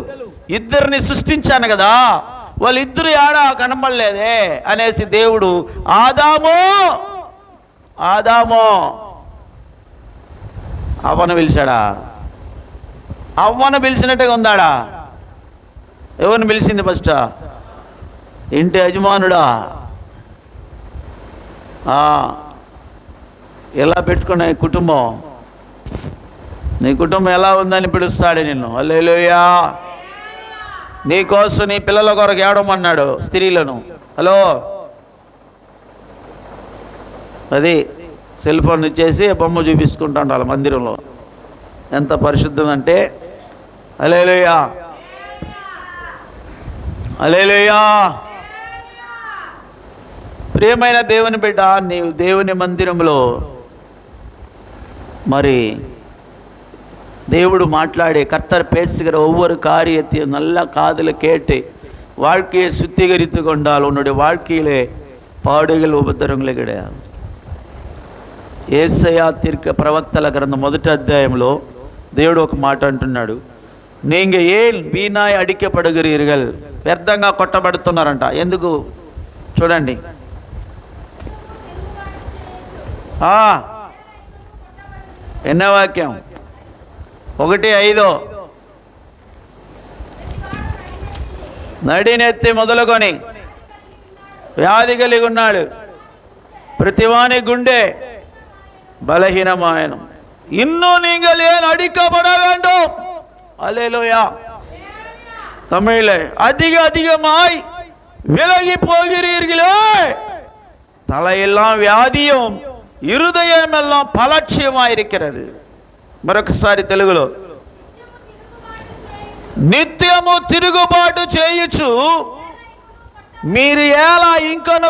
ఇద్దరిని సృష్టించాను కదా, వాళ్ళిద్దరు ఏడా కనబడలేదే అనేసి దేవుడు ఆదాము అవ్వను పిలిచాడా? అవ్వను పిలిచినట్టుగా ఉందాడా? ఎవరిని పిలిచింది ఫస్ట్? ఇంటి యజమానుడా. ఎలా పెట్టుకునే కుటుంబం, నీ కుటుంబం ఎలా ఉందని పిలుస్తాడు నిన్ను. హల్లెలూయా. నీ కోసం నీ పిల్లల కొరకు ఏడమన్నాడు స్త్రీలను. హలో, అది సెల్ ఫోన్ ఇచ్చేసి బొమ్మ చూపించుకుంటా ఉండాలి మందిరంలో. ఎంత పరిశుద్ధం అంటే హల్లెలూయా, హల్లెలూయా. ప్రియమైన దేవుని బిడ్డ, నీవు దేవుని మందిరంలో మరి దేవుడు மாట్లాடே கர்த்தர் பேசுகிற ஒவ்வொரு காரியத்தையும் நல்ல காதில் கேட்டு வாழ்க்கையை சுத்திகரித்து கொண்டால் உன்னுடைய வாழ்க்கையிலே பாடுகள் ఉపద్రవములు கிடையாது. యేసయ్యా తీర్క ప్రవక్తల గ్రంథం 1వ అధ్యాయంలో దేవుడు ఒక మాట అంటున్నాడు, நீங்க ஏன் வீணாய் అడిக்கப்படுகிறீர்கள், వ్యర్థంగా కొట్టబడుతున్నారంట. ఎందుకు చూడండి, ఎన్న వాక్యం 1:5 నడినెత్తి మొదలుకొని వ్యాధి కలిగి ఉన్నాడు, ప్రతివాని గుండె బలహీనమాయను, இன்னும் நீங்கள் ஏன் அடிக்கப்பட வேண்டும். அல்லேலூயா. தமிழ்ல அதிகமாய் விலகி போகிறீர்களே, தலையெல்லாம் வியாதியும் இருதயம் எல்லாம் பலட்சியமாயிருக்கிறது. మరొకసారి తెలుగులో, నిత్యము తిరుగుబాటు చేయుచు మీరు ఎలా ఇంకను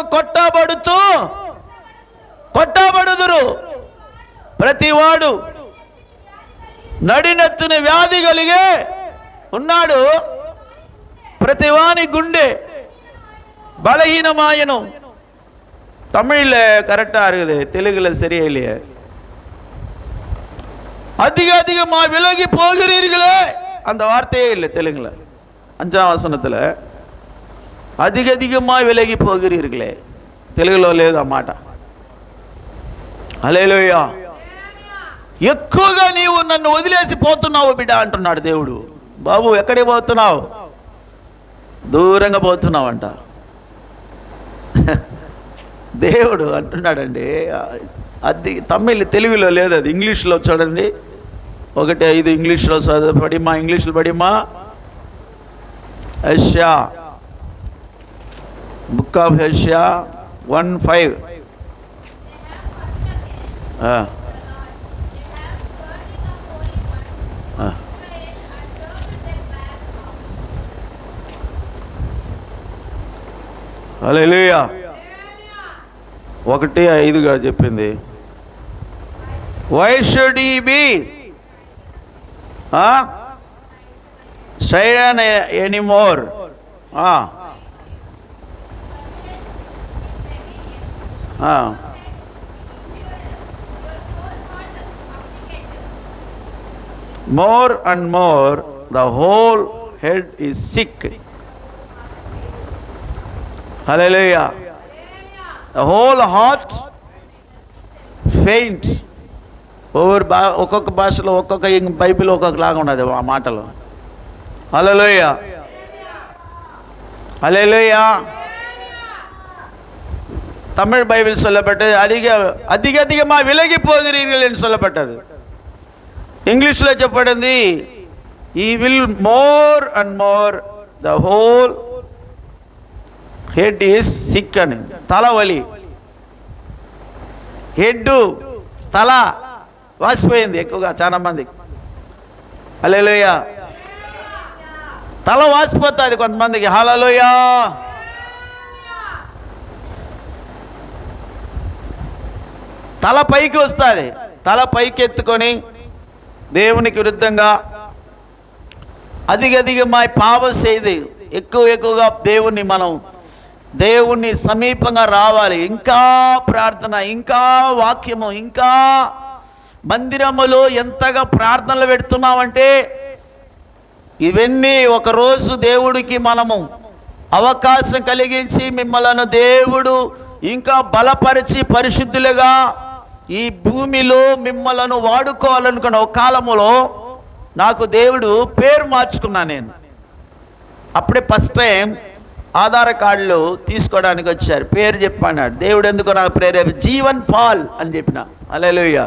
కొట్టబడుదురు. ప్రతివాడు నడినెత్తున వ్యాధి కలిగే ఉన్నాడు, ప్రతివాని గుండె బలహీనమాయను. தமிழில் கரெக்டாக இருக்குது, தெலுங்கில் சரியில்லையே. அதிக அதிகமாக விலகி போகிறீர்களே, அந்த வார்த்தையே இல்லை தெலுங்குல. 5ஆம் வசனத்தில் அதிக அதிகமாக విలగి పోగిరీர்களే, తెలుగులో లేదు ఆ మాట. హల్లెలూయా. ఎక్కువగా నీవు నన్ను వదిలేసి పోతున్నావు బిడ్డ అంటున్నాడు దేవుడు. బాబు ఎక్కడికి పోతున్నావు? దూరంగా పోతున్నావంట. దేవుడు అంటున్నాడండి. అది తమిళ్ తెలుగులో లేదు, అది ఇంగ్లీష్లో చూడండి. 1:5 ఇంగ్లీష్లో చదువు పడిమా, ఇంగ్లీష్లో పడిమా. యెషయా, బుక్ ఆఫ్ యెషయా 1:5. హల్లెలూయా. 1:5గా చెప్పింది. Why should he be strident anymore? More and more the whole head is sick. Hallelujah. The whole heart faint. ఒక్కొక్క భాషలో ఒక్కొక్క బైబిల్ ఒక్కొక్కలాగా ఉన్నది ఆ మాటలు. హల్లెలూయా, హల్లెలూయా. தமிழ் பைபிள் சொல்லப்பட்டது அதிக அதிகமாக விலகி போகிறீர்கள் என்று சொல்லப்பட்டது. ఇంగ్లీష్లో చెప్పబడింది ఈ will more and more the whole head is sick అని. తలవలి, హెడ్ తల వాసిపోయింది ఎక్కువగా చాలా మందికి. హల్లెలూయా. తల వాసిపోతుంది కొంతమందికి. హల్లెలూయా. తల పైకి వస్తుంది. తల పైకి ఎత్తుకొని దేవునికి విరుద్ధంగా అధికమై పాపం చేయదు. ఎక్కువగా దేవుణ్ణి సమీపంగా రావాలి. ఇంకా ప్రార్థన, ఇంకా వాక్యము, ఇంకా మందిరములో ఎంతగా ప్రార్థనలు పెడుతున్నామంటే ఇవన్నీ ఒకరోజు దేవుడికి మనము అవకాశం కలిగించి మిమ్మలను దేవుడు ఇంకా బలపరిచి పరిశుద్ధులుగా ఈ భూమిలో మిమ్మలను వాడుకోవాలనుకున్న ఒక కాలములో నాకు దేవుడు పేరు మార్చుకున్నాను. నేను అప్పుడే ఫస్ట్ టైం ఆధార్ కార్డులు తీసుకోవడానికి వచ్చారు. పేరు చెప్పన్నాడు దేవుడు. ఎందుకు నాకు ప్రేరేప జీవన్ పాల్ అని చెప్పిన. హల్లెలూయా.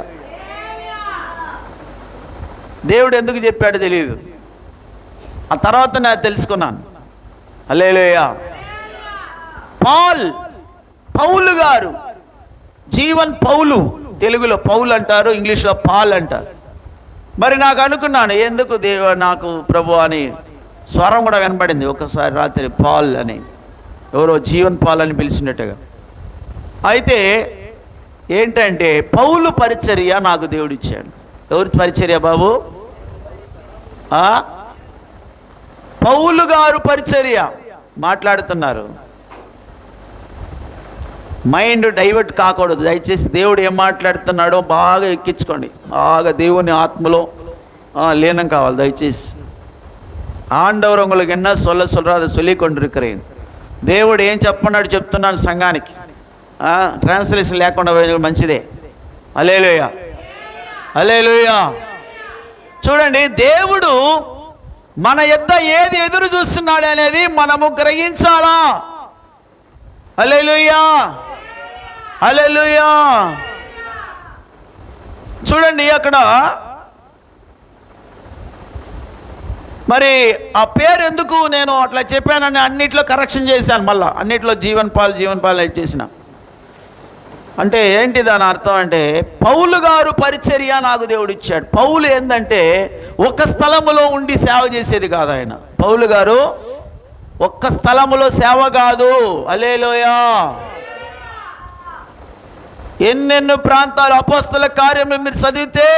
దేవుడు ఎందుకు చెప్పాడో తెలియదు. ఆ తర్వాత నేను తెలుసుకున్నాను. హల్లెలూయా. పౌలు గారు, జీవన్ పౌలు. తెలుగులో పౌలు అంటారు, ఇంగ్లీష్లో పాల్ అంటారు. మరి నాకు అనుకున్నాను ఎందుకు నాకు ప్రభు అని స్వరం కూడా వినపడింది ఒకసారి రాత్రి. పాల్ అని ఎవరో జీవన్ పాల్ అని పిలిచినట్టుగా. అయితే ఏంటంటే పౌలు పరిచర్య నాకు దేవుడు ఇచ్చాడు. ఎవరి పరిచర్య బాబు? పౌలు గారు పరిచర్య మాట్లాడుతున్నారు. మైండ్ డైవర్ట్ కాకూడదు దయచేసి. దేవుడు ఏం మాట్లాడుతున్నాడో బాగా ఎక్కించుకోండి. బాగా దేవుని ఆత్మలో లీనం కావాలి దయచేసి. ఆండవర్ உங்களுக்கு என்ன சொல்றதை சொல்லி கொண்டிருக்கிறேன். దేవుడు ఏం చెప్పన్నాడు చెప్తున్నాను సంఘానికి. ట్రాన్స్లేషన్ లేకుండా మంచిదే. హల్లెలూయా, హల్లెలూయా. చూడండి, దేవుడు మన యొద్ద ఏది ఎదురు చూస్తున్నాడు అనేది మనము గ్రహించాలా. హల్లెలూయా, హల్లెలూయా. చూడండి అక్కడ మరి ఆ పేరు ఎందుకు నేను అట్లా చెప్పానని అన్నిట్లో కరెక్షన్ చేశాను. మళ్ళీ అన్నిట్లో జీవన్ పాల్ చేసిన. అంటే ఏంటి దాని అర్థం అంటే పౌలు గారు పరిచర్య నాకు దేవుడు ఇచ్చాడు. పౌలు ఏంటంటే ఒక స్థలములో ఉండి సేవ చేసేది కాదు ఆయన. పౌలు గారు ఒక్క స్థలములో సేవ కాదు. హల్లెలూయా. ఎన్నెన్నో ప్రాంతాలు అపోస్తల కార్యములు మీరు చదివితే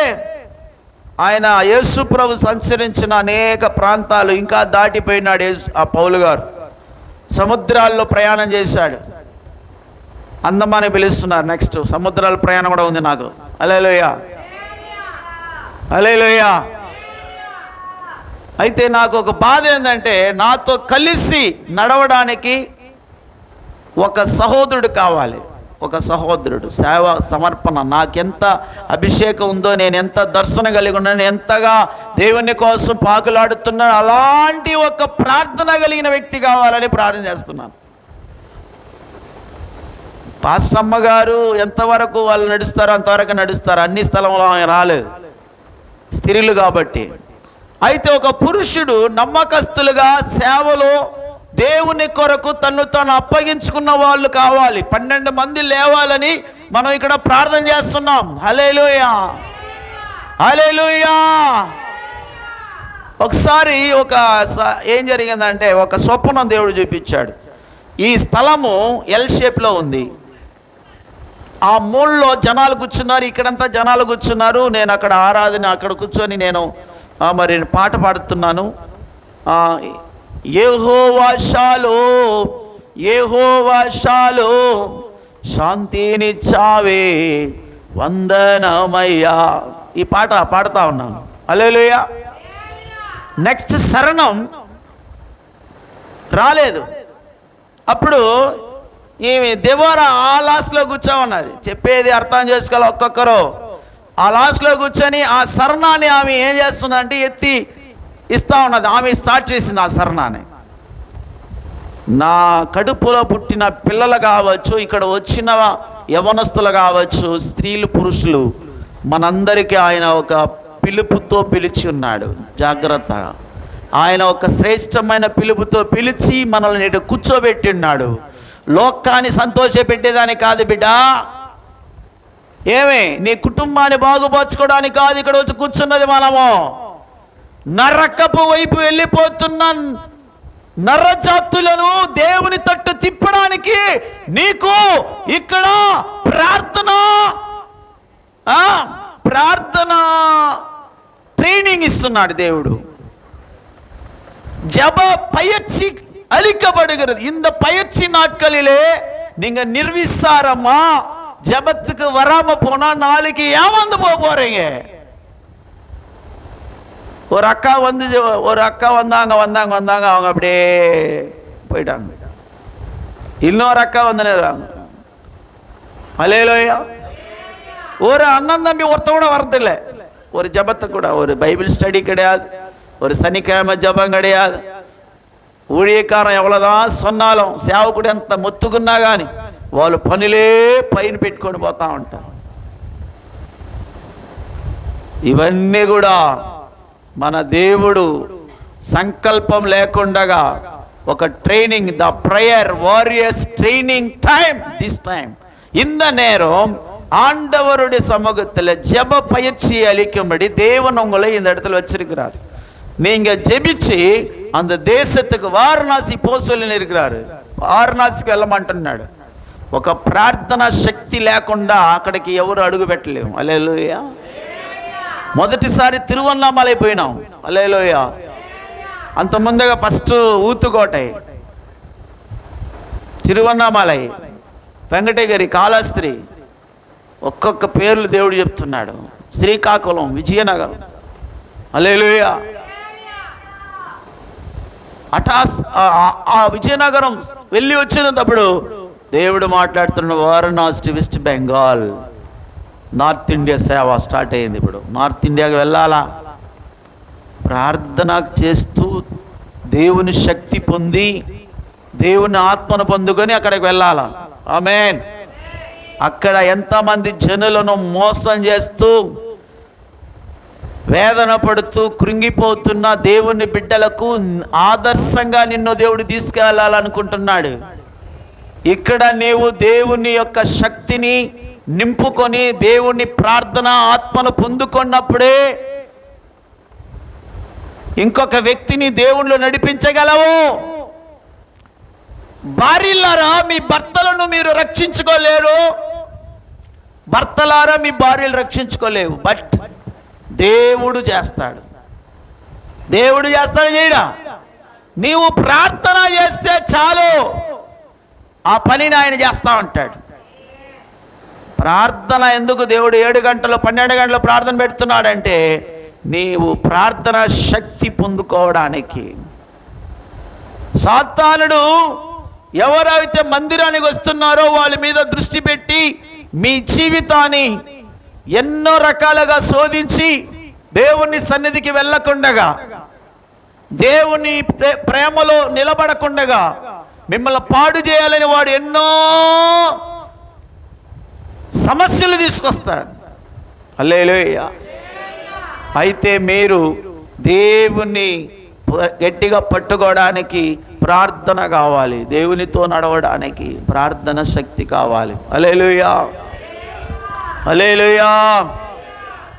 ఆయన యేసు ప్రభు సంచరించిన అనేక ప్రాంతాలు ఇంకా దాటిపోయినాడు ఆ పౌలు గారు. సముద్రాల్లో ప్రయాణం చేశాడు. అందమాని పిలుస్తున్నారు. నెక్స్ట్ సముద్రాల ప్రయాణం కూడా ఉంది నాకు. హల్లెలూయా, హల్లెలూయా. అయితే నాకు ఒక బాధ ఏంటంటే, నాతో కలిసి నడవడానికి ఒక సహోదరుడు కావాలి. ఒక సహోదరుడు, సేవ సమర్పణ. నాకెంత అభిషేకం ఉందో, నేను ఎంత దర్శనం కలిగి ఉన్నాను, ఎంతగా దేవుని కోసం పాకులాడుతున్నాను, అలాంటి ఒక ప్రార్థన కలిగిన వ్యక్తి కావాలని ప్రార్థన చేస్తున్నాను. పాస్టర్ అమ్మగారు ఎంతవరకు వాళ్ళు నడుస్తారో అంతవరకు నడుస్తారు. అన్ని స్థలంలో ఆయన రాలేదు, స్త్రీలు కాబట్టి. అయితే ఒక పురుషుడు నమ్మకస్తులుగా సేవలో దేవుని కొరకు తను తాను అప్పగించుకున్న వాళ్ళు కావాలి. 12 మంది లేవాలని మనం ఇక్కడ ప్రార్థన చేస్తున్నాం. హల్లెలూయా, హల్లెలూయా. ఒకసారి ఏం జరిగిందంటే, ఒక స్వప్నం దేవుడు చూపించాడు. ఈ స్థలము ఎల్ షేప్లో ఉంది. ఆ మూలలో జనాలు కూర్చున్నారు, ఇక్కడంతా జనాలు కూర్చున్నారు. నేను అక్కడ ఆరాధన, అక్కడ కూర్చొని నేను మరి పాట పాడుతున్నాను. యెహోవా షాలోమ్, యెహోవా షాలోమ్, శాంతినిచ్చావే వందనమయ్యా. ఈ పాట పాడుతూ ఉన్నాను. హల్లెలూయా. నెక్స్ట్ శరణం రాలేదు. అప్పుడు ఈమె దెబోరా ఆ లాస్ట్లో కూర్చోమన్నది. చెప్పేది అర్థం చేసుకోవాలి ఒక్కొక్కరు. ఆ లాస్ట్లో కూర్చొని ఆ శరణాన్ని ఆమె ఏం చేస్తుందంటే ఎత్తి ఇస్తా ఉన్నది. ఆమె స్టార్ట్ చేసింది ఆ శరణాన్ని. నా కడుపులో పుట్టిన పిల్లలు కావచ్చు, ఇక్కడ వచ్చిన యవనస్తులు కావచ్చు, స్త్రీలు పురుషులు, మనందరికీ ఆయన ఒక పిలుపుతో పిలిచి ఉన్నాడు. జాగ్రత్తగా ఆయన ఒక శ్రేష్టమైన పిలుపుతో పిలిచి మనల్ని ఇటు కూర్చోబెట్టి ఉన్నాడు. లోకాన్ని సంతోషపెట్టేదాని కాదు బిడ్డ. ఏమే నీ కుటుంబాన్ని బాగుపరచుకోవడానికి కాదు ఇక్కడ వచ్చి కూర్చున్నది. మనము నరకపు వైపు వెళ్ళిపోతున్న నరజాతులను దేవుని తట్టు తిప్పడానికి నీకు ఇక్కడ ప్రార్థన ట్రైనింగ్ ఇస్తున్నాడు దేవుడు. ஜப பயிற்சி அளிக்கப்படுகிறது. இந்த பயிற்சி நாட்களிலே நீங்க நிர்விசாரமா ஜபத்துக்கு வராம போனா நாளைக்கு ஏமாந்து போறீங்க. ஒரு அக்கா வந்தாங்க அவங்க அப்படியே போயிட்டாங்க. இன்னொரு அக்கா வந்து ஹல்லேலூயா. ஒரு அண்ணன் தம்பி ஒருத்த கூட வரதில்லை. ஒரு ஜபத்தை கூட, ஒரு பைபிள் ஸ்டடி கிடையாது, ஒரு சனிக்கிழமை ஜபம் கிடையாது. ஊழியக்காரன் எவ்வளோதான் சொன்னாலும், సేవకుడు ఎంత మొత్తుకున్నా కానీ వాళ్ళు పనులే పైన పెట్టుకొని పోతా ఉంటారు. ఇవన్నీ కూడా మన దేవుడు సంకల్పం లేకుండా ఒక training, the prayer warriors training time, this time, இந்த நேரம் ஆண்டவருடைய சமூகத்தில் ஜெப பயிற்சி அளிக்கும்படி தேவன் உங்களை இந்த இடத்துல வச்சிருக்கிறார். நீங்க ஜெபிச்சு அந்த தேசத்துக்கு వారణాసి పోసలని இருக்கிறாரு. వారణాసికి వెళ్ళమంటున్నాడు. ఒక ప్రార్థన శక్తి లేకుండా అక్కడికి ఎవరు అడుగు పెట్టలేము. హల్లెలూయా. మొదటిసారి తిరువన్నామలై పోయినాం. హల్లెలూయా. అంత ముందుగా ఫస్ట్ ఊతుకోటై, తిరువన్నామలై, వెంకటగిరి, కాళహస్త్రి, ఒక్కొక్క పేర్లు దేవుడు చెప్తున్నాడు. శ్రీకాకుళం, విజయనగరం. హల్లెలూయా. ఆ విజయనగరం వెళ్ళి వచ్చినప్పుడు దేవుడు మాట్లాడుతున్న Varanasi, west Bengal, north India సేవ స్టార్ట్ అయ్యింది. ఇప్పుడు నార్త్ ఇండియాకి వెళ్ళాలా, ప్రార్థన చేస్తూ దేవుని శక్తి పొంది దేవుని ఆత్మను పొందుకొని అక్కడికి వెళ్ళాలా. ఆమేన్. అక్కడ ఎంతమంది జనులను మోసం చేస్తూ వేదన పడుతూ కృంగిపోతున్న దేవుని బిడ్డలకు ఆదర్శంగా నిన్ను దేవుడు తీసుకెళ్ళాలనుకుంటున్నాడు. ఇక్కడ నీవు దేవుని యొక్క శక్తిని నింపుకొని దేవుని ప్రార్థన ఆత్మను పొందుకున్నప్పుడే ఇంకొక వ్యక్తిని దేవుళ్ళు నడిపించగలవు. భార్యలారా, మీ భర్తలను మీరు రక్షించుకోలేరు. భర్తలారా, మీ భార్యలు రక్షించుకోలేవు. బట్ దేవుడు చేస్తాడు. దేవుడు చేస్తాడు చేయడా. నీవు ప్రార్థన చేస్తే చాలు, ఆ పనిని ఆయన చేస్తా ఉంటాడు. ప్రార్థన ఎందుకు దేవుడు 7 గంటలు 12 గంటలు ప్రార్థన పెడుతున్నాడంటే నీవు ప్రార్థన శక్తి పొందుకోవడానికి. సాతానుడు ఎవరైతే మందిరానికి వస్తున్నారో వాళ్ళ మీద దృష్టి పెట్టి మీ జీవితాన్ని ఎన్నో రకాలుగా శోధించి దేవుని సన్నిధికి వెళ్ళకుండగా, దేవుని ప్రేమలో నిలబడకుండగా మిమ్మల్ని పాడు చేయాలని వాడు ఎన్నో సమస్యలు తీసుకొస్తాడు. హల్లెలూయా. అయితే మీరు దేవుని గట్టిగా పట్టుకోవడానికి ప్రార్థన కావాలి, దేవునితో నడవడానికి ప్రార్థన శక్తి కావాలి. హల్లెలూయా, హల్లెలూయా.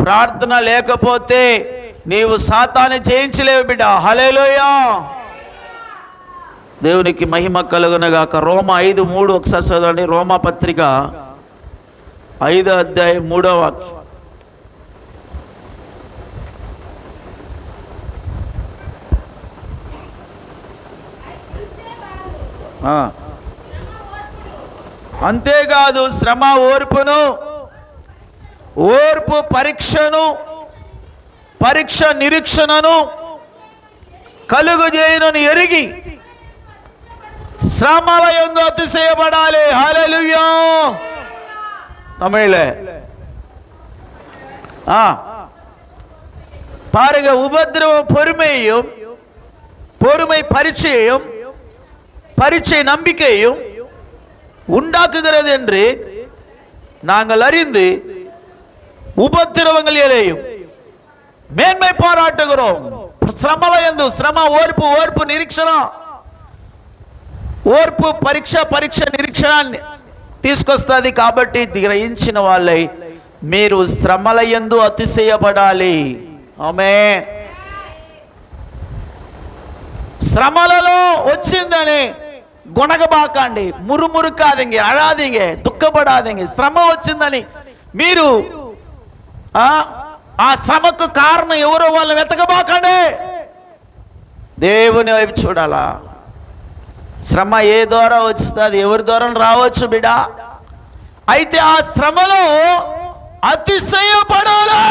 ప్రార్థన లేకపోతే నీవు సాతాను జయించలేవు బిడ్డ. హల్లెలూయా. దేవునికి మహిమ కలుగునగాక. రోమా 5:3 ఒకసారి చదవండి. రోమా పత్రిక 5వ అధ్యాయం 3వ వాక్యం. అంతేకాదు శ్రమ ఓర్పును, ఓర్పు పరీక్షను, పరీక్ష నిరీక్షణను కలుగజేయునని ఎరిగి శ్రమల యందు అతిశయపడాలి. హల్లెలూయా. తమిళ பாருங்க, உபத்திரவம் பொறுமையும், பொறுமை பரீட்சையும், பரீட்சை நம்பிக்கையும் உண்டாக்குகிறது என்று நாங்கள் அறிந்து உபத்திரவங்களிலேயும் மேன்மை பாராட்டுகிறோம். శ్రమలయందు శ్రమ ఓర్పు, ఓర్పు నిరీక్షణ, ఓర్పు పరీక్ష, పరీక్ష నిరీక్షణ తీసుకొస్తుంది. కాబట్టి గ్రహించిన వాళ్ళై మీరు శ్రమలయందు అతిశయపడాలి. ఆమేన్. శ్రమలలో వచ్చిందని గుణగబాకండి, మురుమురు కాదంగి, అడాదింగే, దుఃఖపడాదింగే. శ్రమ వచ్చిందని మీరు ఆ శ్రమకు కారణం ఎవరో వాళ్ళని వెతకబాకండి, దేవుని వైపు చూడాలా. శ్రమ ఏ ద్వారా వస్తుంది, ఎవరి ద్వారా రావచ్చు బిడ్డ. అయితే ఆ శ్రమలో అతిశయపడాలి.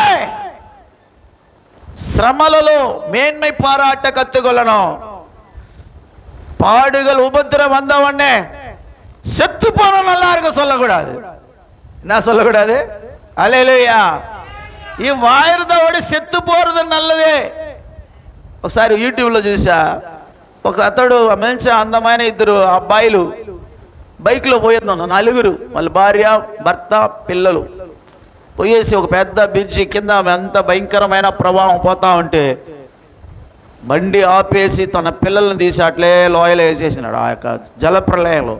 శ్రమలలో మేన్மை பாராட்ட கத்துக்கொள்ளணும். பாடுகள் உபத்திரம் வந்த உடனே செத்து போன நல்லா இருக்க சொல்லக்கூடாது. என்ன சொல்லக்கூடாது? அல்லேலூயா. ఈ వాయిరుదోడి సెత్తు పోறது నల్లదే. ఒకసారి యూట్యూబ్లో చూసా, ఒక అతడు మంచి అందమైన 2 అబ్బాయిలు బైక్లో పోయేద్దాం, 4, వాళ్ళ భార్య, భర్త, పిల్లలు పోయేసి ఒక పెద్ద బ్రిడ్జి కింద ఎంత భయంకరమైన ప్రవాహం పోతా ఉంటే బండి ఆపేసి తన పిల్లల్ని తీసి అట్లే లోయలో వేసేసినాడు. ఆ యొక్క జలప్రలయంలో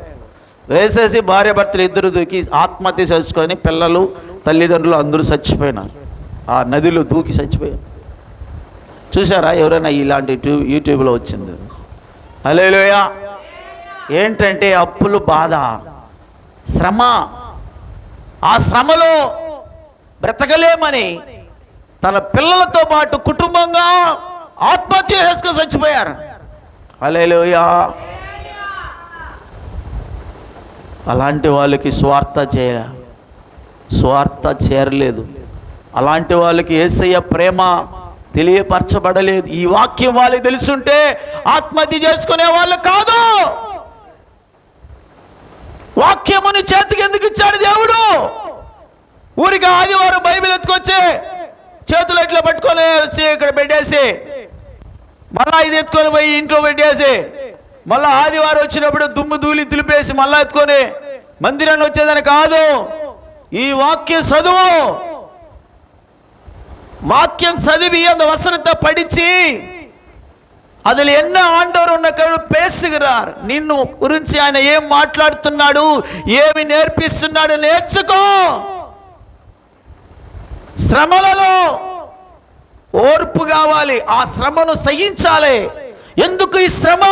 వేసేసి భార్య భర్తలు 2 దూకి ఆత్మహత్య చేసుకొని పిల్లలు, తల్లిదండ్రులు అందరూ చచ్చిపోయినారు. ఆ నదిలో దూకి చచ్చిపోయారు. చూసారా ఎవరైనా? ఇలాంటి యూట్యూబ్లో వచ్చింది. హల్లెలూయా. ఏంటంటే అప్పులు, బాధ, శ్రమ. ఆ శ్రమలో బ్రతకలేమని తన పిల్లలతో పాటు కుటుంబంగా ఆత్మహత్య చేసుకొని చచ్చిపోయారు. హల్లెలూయా. అలాంటి వాళ్ళకి స్వార్థ చేరలేదు. అలాంటి వాళ్ళకి యేసయ్య ప్రేమ తెలియపరచబడలేదు. ఈ వాక్యం వాళ్ళకి తెలుసుంటే ఆత్మహత్య చేసుకునే వాళ్ళు కాదు. వాక్యముని చేతికి ఎందుకు ఇచ్చాడు దేవుడు? ఊరికి ఆదివారం బైబిల్ ఎత్తుకొచ్చి చేతులు ఇట్లా పట్టుకొని వచ్చి ఇక్కడ పెట్టేసి మళ్ళా ఇది ఎత్తుకొని పోయి ఇంట్లో పెట్టేసి మళ్ళా ఆదివారం వచ్చినప్పుడు దుమ్ము ధూళి దులిపేసి మళ్ళా ఎత్తుకొని మందిరాన్ని వచ్చేదని కాదు. ఈ వాక్యం చదువు, వాక్యం చదివి அந்த வசனத்தை படிச்சு அதில் என்ன ஆண்டவர் உனக்கு பேசுகிறார், నిన్ను గురించి ఆయన ఏం మాట్లాడుతున్నాడు, ఏమి నేర్పిస్తున్నాడు నేర్చుకో. శ్రమలలో ఓర్పు కావాలి, ఆ శ్రమను సహించాలి. ఎందుకు ఈ శ్రమ?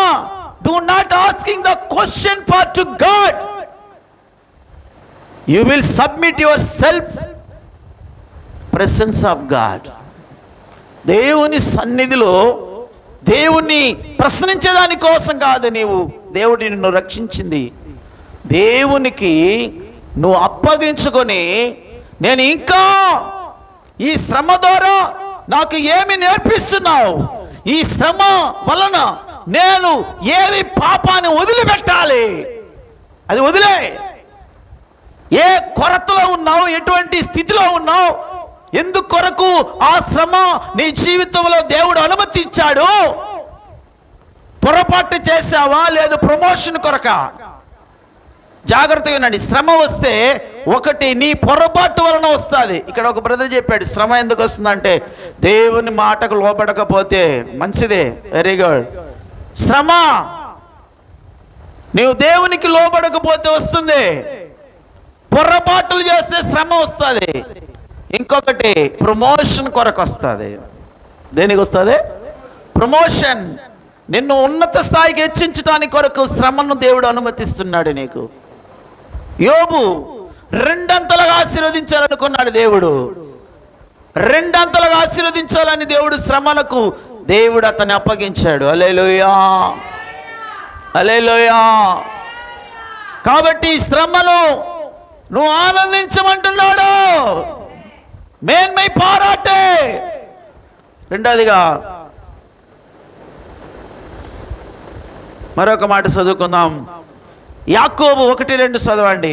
Do not asking the question part to God. You will submit yourself presence of God. దేవుని సన్నిధిలో దేవుని ప్రశ్నించేదాని కోసం కాదు. నీవు దేవుడు నిన్ను రక్షించింది దేవునికి నువ్వు అప్పగించుకొని, నేను ఇంకా ఈ శ్రమ ద్వారా నాకు ఏమి నేర్పిస్తున్నావు, ఈ శ్రమ వలన నేను ఏమి పాపాన్ని వదిలిపెట్టాలి, అది వదిలే. ఏ కొరతలో ఉన్నావు, ఎటువంటి స్థితిలో ఉన్నావు, ఎందుకు కొరకు ఆ శ్రమ నీ జీవితంలో దేవుడు అనుమతి ఇచ్చాడు? పొరపాటు చేసావా, లేదు ప్రమోషన్ కొరక? జాగ్రత్తగా ఉండండి. శ్రమ వస్తే ఒకటి నీ పొరపాటు వలన వస్తుంది. ఇక్కడ ఒక బ్రదర్ చెప్పాడు, శ్రమ ఎందుకు వస్తుందంటే దేవుని మాటకు లోపడకపోతే. మంచిదే, వెరీ గుడ్. శ్రమ నీవు దేవునికి లోబడకపోతే వస్తుంది. పొరపాట్లు చేస్తే శ్రమ వస్తుంది. ఇంకొకటి ప్రమోషన్ కొరకు వస్తుంది. దేనికి వస్తుంది? ప్రమోషన్. నిన్ను ఉన్నత స్థాయికి హెచ్చించడానికి కొరకు శ్రమను దేవుడు అనుమతిస్తున్నాడు నీకు. యోబు రెండంతలుగా ఆశీర్వదించాలనుకున్నాడు దేవుడు. రెండంతలుగా ఆశీర్వదించాలని దేవుడు శ్రమలకు దేవుడు అతన్ని అప్పగించాడు. హల్లెలూయా, హల్లెలూయా. కాబట్టి ఈ శ్రమను నువ్వు ఆనందించమంటున్నాడు. మేన్మై పారాటే. రెండోదిగా మరొక మాట చదువుకుందాం. యాకోబు 1:2 చదవండి.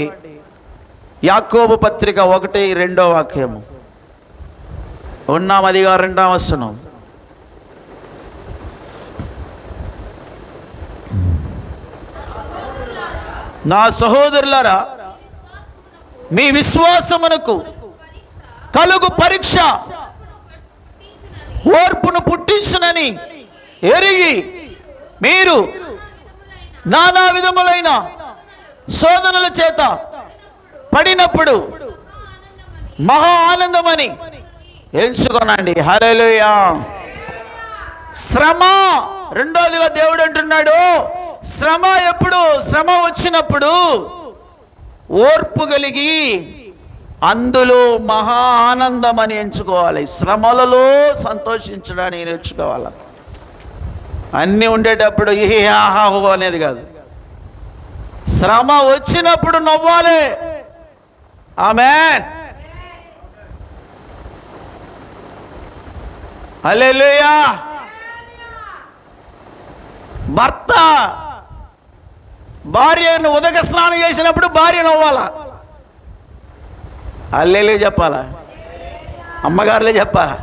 యాకోబు పత్రిక 1:2 వాక్యము. ఉన్నామదిగా 2వ వచనం. నా సహోదరులారా, మీ విశ్వాసమునకు కలుగు పరీక్ష ఓర్పును పుట్టించునని ఎరిగి మీరు నానా విధములైన శోధనల చేత పడినప్పుడు మహా ఆనందమని ఎంచుకోనండి. హల్లెలూయా. శ్రమ రెండోదిగా దేవుడు అంటున్నాడు, శ్రమ ఎప్పుడు? శ్రమ వచ్చినప్పుడు ఓర్పు కలిగి అందులో మహా ఆనందం అని ఎంచుకోవాలి. శ్రమలలో సంతోషించడానికి నేర్చుకోవాలి. అన్నీ ఉండేటప్పుడు ఏ ఆహాహో అనేది కాదు. శ్రమ వచ్చినప్పుడు నవ్వాలి. ఆమేన్, హల్లెలూయా. భర్త భార్యను ఉదక స్నానం చేసినప్పుడు భార్య నవ్వాలా? హల్లెలూయా చెప్పాలా? అమ్మగారులే చెప్పాలా?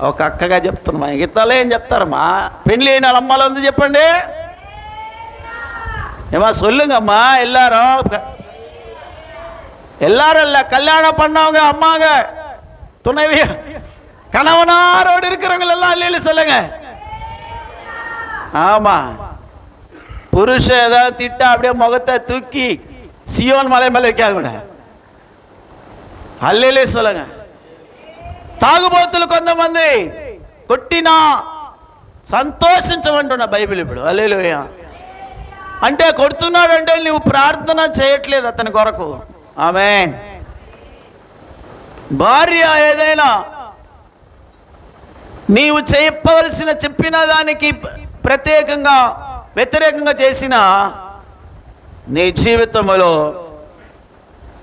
ఒక అక్కగా చెప్తున్నా, మిగతాలో ఏం చెప్తారమ్మా? పెళ్ళి అయిన వాళ్ళ అమ్మాలు ఎందుకు చెప్పండి? ஏமா சொல்லுங்கம்மா எல்லாரும். எல்லாரும் இல்லை, கல்யாணம் பண்ணவங்க அம்மாங்க, துணைவி, கணவனாரோடு இருக்கிறவங்க எல்லாம் இல்லைன்னு சொல்லுங்க. ஆமா, புருஷன் ஏதாவது திட்டா அப்படியே முகத்தை தூக்கி சியோன் மலை மேலே வைக்காத கூட அல்லையிலே சொல்லுங்க. తాగుబోతులు కొంతమంది కొట్టినా సంతోషించమంటున్నా బైబిల్ ఇప్పుడు. హల్లెలూయా. అంటే కొడుతున్నాడు అంటే నువ్వు ప్రార్థన చేయట్లేదు అతని కొరకు. ఆమేన్. భార్య ఏదైనా నీవు చెప్పిన దానికి ప్రత్యేకంగా వ్యతిరేకంగా చేసిన నీ జీవితంలో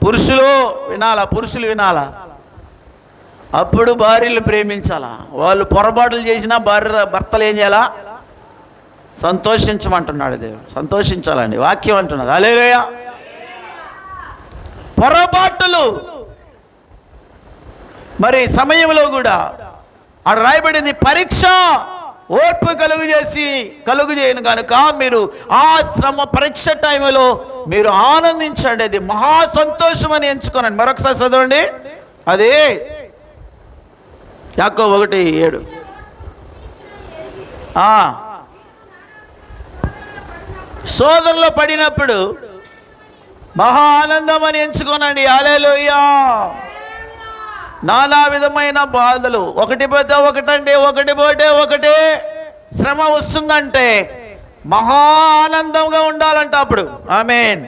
పురుషులు వినాలా. అప్పుడు భార్యలు ప్రేమించాలా. వాళ్ళు పొరపాట్లు చేసినా భర్తలు ఏం చేయాలా? సంతోషించమంటున్నాడు దేవుడు. సంతోషించాలండి, వాక్యం అంటున్నది. హల్లెలూయా. పొరపాటులు మరి సమయంలో కూడా అక్కడ రాయబడింది, పరీక్ష ఓర్పు కలుగు చేయను కనుక మీరు ఆ శ్రమ పరీక్ష టైంలో మీరు ఆనందించండి. అది మహా సంతోషం అని ఎంచుకోనండి. మరొకసారి చదవండి. అదే యాకోబు 1:7. శోధనలో పడినప్పుడు మహా ఆనందం అని ఎంచుకోనండి. హల్లెలూయా. నానా విధమైన బాధలు, ఒకటి పోతే ఒకటండి, ఒకటి పోతే ఒకటే శ్రమ వస్తుందంటే మహా ఆనందంగా ఉండాలంట అప్పుడు. ఆమేన్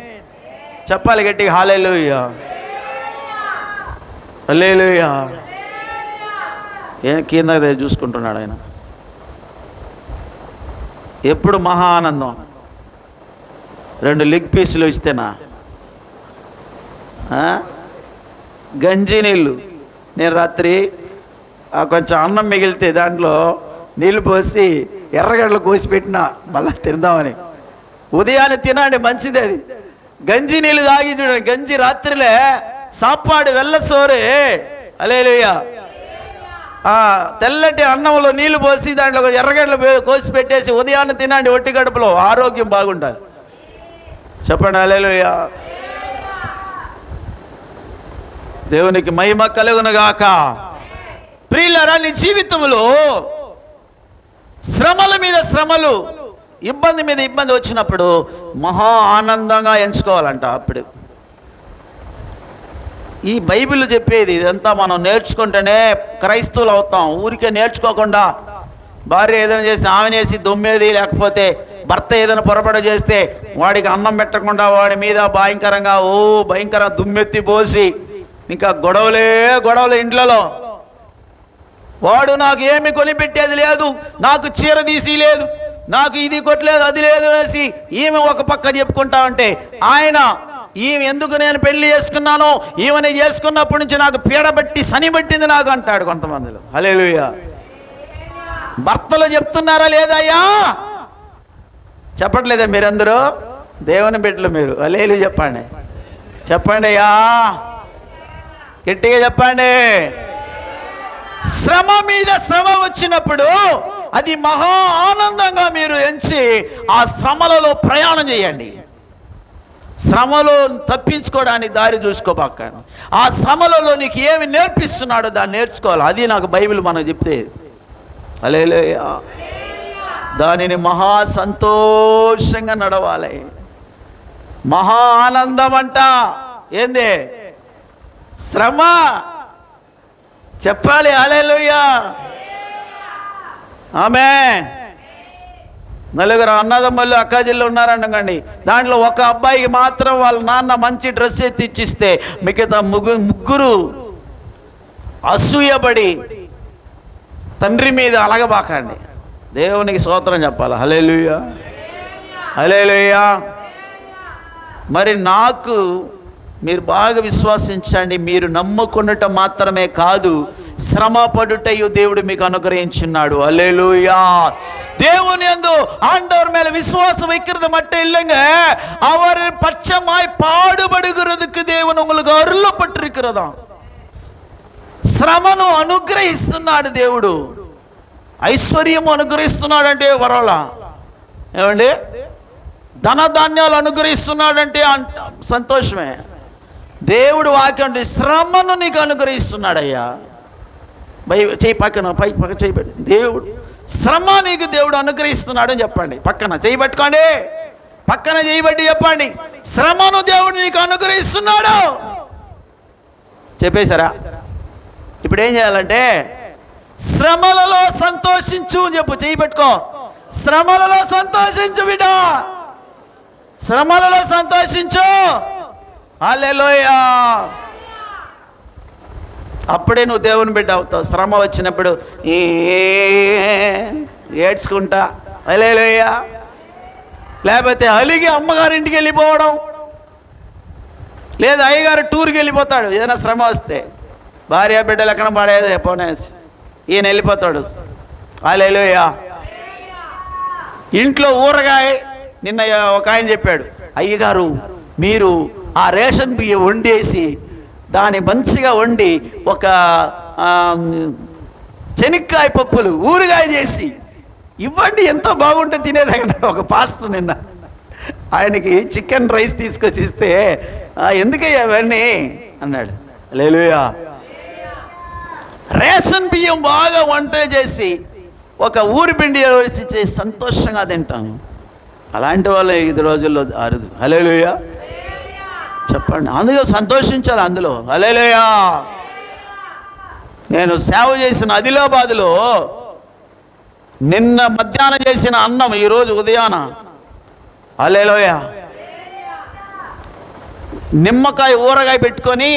చెప్పాలి గట్టిగా. హల్లెలూయా, హల్లెలూయా. కింద చూసుకుంటున్నాడు ఆయన. ఎప్పుడు మహా ఆనందం. 2 లెగ్ పీసులు ఇస్తేనా? గంజి నీళ్ళు. నేను రాత్రి కొంచెం అన్నం మిగిలితే దాంట్లో నీళ్ళు పోసి ఎర్రగడ్డలు కోసి పెట్టిన మళ్ళీ తిందామని. ఉదయాన్నే తినండి, మంచిది అది. గంజి నీళ్ళు తాగి చూడండి. గంజి రాత్రిలే సాపాడు వెల్లసోరే. హల్లెలూయా. తెల్లటి అన్నంలో నీళ్లు పోసి దాంట్లో ఎర్రగడ్డలు కోసి పెట్టేసి ఉదయాన్నే తినండి, ఒట్టి గడుపులో ఆరోగ్యం బాగుంటుంది. చెప్పండి హల్లెలూయా. దేవునికి మహిమ కలుగునుగాక. ప్రియులారా, నీ జీవితంలో శ్రమల మీద శ్రమలు, ఇబ్బంది మీద ఇబ్బంది వచ్చినప్పుడు మహా ఆనందంగా ఎంచుకోవాలంట. అప్పుడు ఈ బైబిల్ చెప్పేది ఇదంతా మనం నేర్చుకుంటేనే క్రైస్తవులు అవుతాం. ఊరికే నేర్చుకోకుండా భార్య ఏదైనా చేసి ఆమెనేసి దొమ్మేది, లేకపోతే భర్త ఏదైనా పొరపాటు చేస్తే వాడికి అన్నం పెట్టకుండా వాడి మీద భయంకరంగా దుమ్మెత్తి పోసి ఇంకా గొడవలు ఇంట్లలో. వాడు నాకు ఏమి కొనిపెట్టేది లేదు, నాకు చీర తీసి లేదు, నాకు ఇది కొట్టలేదు, అది లేదు అనేసి ఈమె ఒక పక్క చెప్పుకుంటా ఉంటే, ఆయన ఈమె ఎందుకు నేను పెళ్లి చేసుకున్నాను, ఈమెని చేసుకున్నప్పటి నుంచి నాకు పీడబట్టి శని పట్టింది నాకు అంటాడు కొంతమందిలో. హల్లెలూయా. భర్తలు చెప్తున్నారా లేదయ్యా? చెప్పట్లేదా మీరందరూ? దేవుని బిడ్డలు మీరు. హల్లెలూయా చెప్పండి. చెప్పండి అయ్యా, గట్టిగా చెప్పండి. శ్రమ మీద శ్రమ వచ్చినప్పుడు అది మహా ఆనందంగా మీరు ఎంచి ఆ శ్రమలలో ప్రయాణం చేయండి. శ్రమలో తప్పించుకోవడానికి దారి చూసుకోబాకండి. ఆ శ్రమలలో నీకు ఏమి నేర్పిస్తున్నాడో దాన్ని నేర్చుకోవాలి. అది నాకు బైబిల్ మనకు చెప్తే. హల్లెలూయా. దానిని మహా సంతోషంగా నడవాలి. మహా ఆనందం అంట. ఏంది? శ్రమ. చెప్పాలి హల్లెలూయా. ఆమేన్. 4 అన్నదమ్ములు అక్కాజిల్లు ఉన్నారనకండి. దాంట్లో ఒక అబ్బాయికి మాత్రం వాళ్ళ నాన్న మంచి డ్రెస్ ఎత్తి ఇచ్చిస్తే మిగతా ముగ్గురు అసూయపడి తండ్రి మీద అలగబాకండి. దేవునికి స్తోత్రం చెప్పాలి. హల్లెలూయా. హల్లెలూయా. మరి నాకు మీరు బాగా విశ్వాసించండి. మీరు నమ్ముకున్నట మాత్రమే కాదు, శ్రమ పడుటయు దేవుడు మీకు అనుగ్రహించున్నాడు. హల్లెలూయా. தேவன் யந்து ஆண்டவர் மேல விசுவாசம் வைக்கிறது மட்டும் இல்லைங்க, அவர் பட்சமாய் பாடுபடுகிறதுக்கு தேவன் உங்களுக்கு அருளப்பட்டிருக்கிறதா. శ్రమను అనుగ్రహిస్తున్నాడు దేవుడు. ఐశ్వర్యం అనుగ్రహిస్తున్నాడంటే వరాలా? ఏమండి? ధనధాన్యాలు అనుగ్రహిస్తున్నాడంటే సంతోషమే. దేవుడు వాక్యం శ్రమను నీకు అనుగ్రహిస్తున్నాడయ్యా. చేయి పక్కన పక్క చేయబెట్టి, దేవుడు శ్రమ నీకు దేవుడు అనుగ్రహిస్తున్నాడు అని చెప్పండి. పక్కన చేయబెట్టుకోండి, పక్కన చేయబెట్టి చెప్పండి, శ్రమను దేవుడు నీకు అనుగ్రహిస్తున్నాడు. చెప్పేశారా? ఇప్పుడు ఏం చేయాలంటే శ్రమలలో సంతోషించు చెప్పు. చేయబెట్టుకో, శ్రమలలో సంతోషించు బిడ్డ, శ్రమలలో సంతోషించు. హల్లెలూయా. అప్పుడే నువ్వు దేవుని బిడ్డ అవుతావు. శ్రమ వచ్చినప్పుడు ఏడ్చుకుంటా హల్లెలూయా, లేకపోతే అలిగి అమ్మగారింటికి వెళ్ళిపోవడం, లేదా అయ్యగారు టూర్కి వెళ్ళిపోతాడు ఏదైనా శ్రమ వస్తే. భార్య బిడ్డలు ఎక్కడ పడేది పోనేసి ఈయన వెళ్ళిపోతాడు. హల్లెలూయా. ఇంట్లో ఊరగాయ, నిన్న ఒక ఆయన చెప్పాడు, అయ్యగారు మీరు ఆ రేషన్ బియ్యం వండేసి దాన్ని మంచిగా వండి ఒక శనక్కాయ పప్పులు ఊరగాయ చేసి ఇవ్వండి, ఎంత బాగుంటుంది తినేదన్నాడు ఒక పాస్టర్. నిన్న ఆయనకి చికెన్ రైస్ తీసుకొచ్చి ఇస్తే ఎందుకయ్యా అవన్నీ అన్నాడు. హల్లెలూయా. రేషన్ బియ్యం బాగా వంట చేసి ఒక ఊరి పిండి వచ్చి సంతోషంగా తింటాను. అలాంటి వాళ్ళు 5 రోజుల్లో అరుదు. హల్లెలూయా చెప్పండి. అందులో సంతోషించాలి. అందులో హల్లెలూయా. నేను సేవ చేసిన ఆదిలాబాద్లో నిన్న మధ్యాహ్నం చేసిన అన్నం ఈరోజు ఉదయాన హల్లెలూయా నిమ్మకాయ ఊరగాయ పెట్టుకొని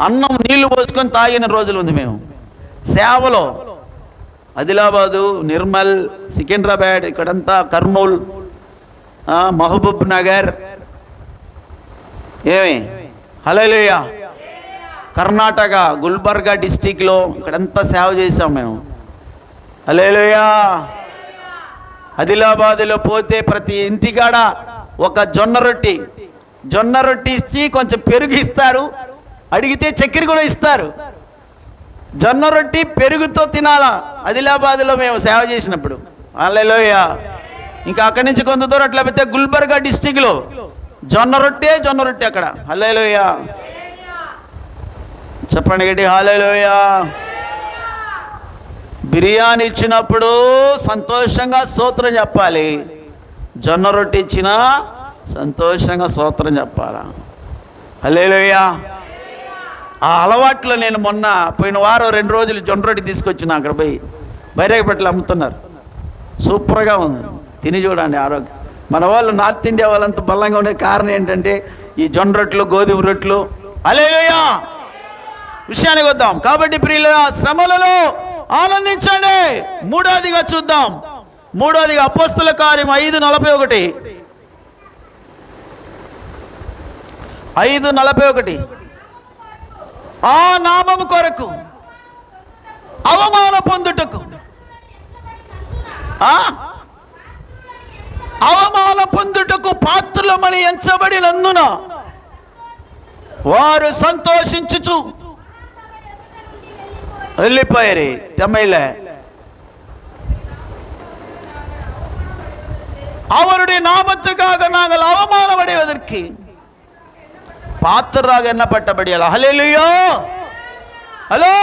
అన్నం నీళ్లు పోసుకొని తాగిన రోజులు ఉంది మేము సేవలో. ఆదిలాబాదు, నిర్మల్, సికింద్రాబాద్, ఇక్కడంతా కర్నూలు మహబూబ్ నగర్, ఏమి హల్లెలూయా, కర్ణాటక గుల్బర్గా డిస్టిక్లో ఇక్కడంతా సేవ చేసాం మేము. హల్లెలూయా. ఆదిలాబాదులో పోతే ప్రతి ఇంటికాడ ఒక జొన్న రొట్టి ఇచ్చి కొంచెం పెరుగు ఇస్తారు, అడిగితే చక్కెర కూడా ఇస్తారు. జొన్న రొట్టి పెరుగుతో తినాలా ఆదిలాబాదులో మేము సేవ చేసినప్పుడు. హల్లెలూయా. ఇంకా అక్కడి నుంచి కొంత దూరం అట్లా పోతే గుల్బర్గా డిస్టిక్లో జొన్న రొట్టి అక్కడ. హల్లెలూయా. చెప్పండి గట్టి హల్లెలూయా. బిర్యానీ ఇచ్చినప్పుడు సంతోషంగా స్తోత్రం చెప్పాలి, జొన్న రొట్టి ఇచ్చినా సంతోషంగా స్తోత్రం చెప్పాలా. హల్లెలూయా. ఆ అలవాట్లో నేను మొన్న పోయిన వారం 2 రోజులు జొన్న రొట్టి తీసుకొచ్చిన, అక్కడ పోయి బైరాగపేటలో అమ్ముతున్నారు. సూపర్గా ఉంది, తిని చూడండి ఆరోగ్యం. మన వాళ్ళు నార్త్ ఇండియా వాళ్ళంతా బలంగా ఉండే కారణం ఏంటంటే ఈ జొన్న రొట్టెలు, గోధుమ రొట్టెలు. హల్లెలూయా. విషయానికి వద్దాం. కాబట్టి ప్రియులారా, శ్రమలలో ఆనందించండి. మూడోదిగా చూద్దాం. మూడోదిగా అపోస్తల కార్యం 5:41. 5:41. ఆ నామము కొరకు అవమాన పొందుటకు, అవమాన పొందుటకు పాత్రులమని ఎంచబడినందున వారు సంతోషించుచు వెళ్ళిపోయారు. తమిళ அவருடைய நாமத்துக்காக நாங்கள் அவமானமடைவதற்கு పాత్రరాగా ఎన్నపట్టబడియాలి. హల్లెలూయా. హలో.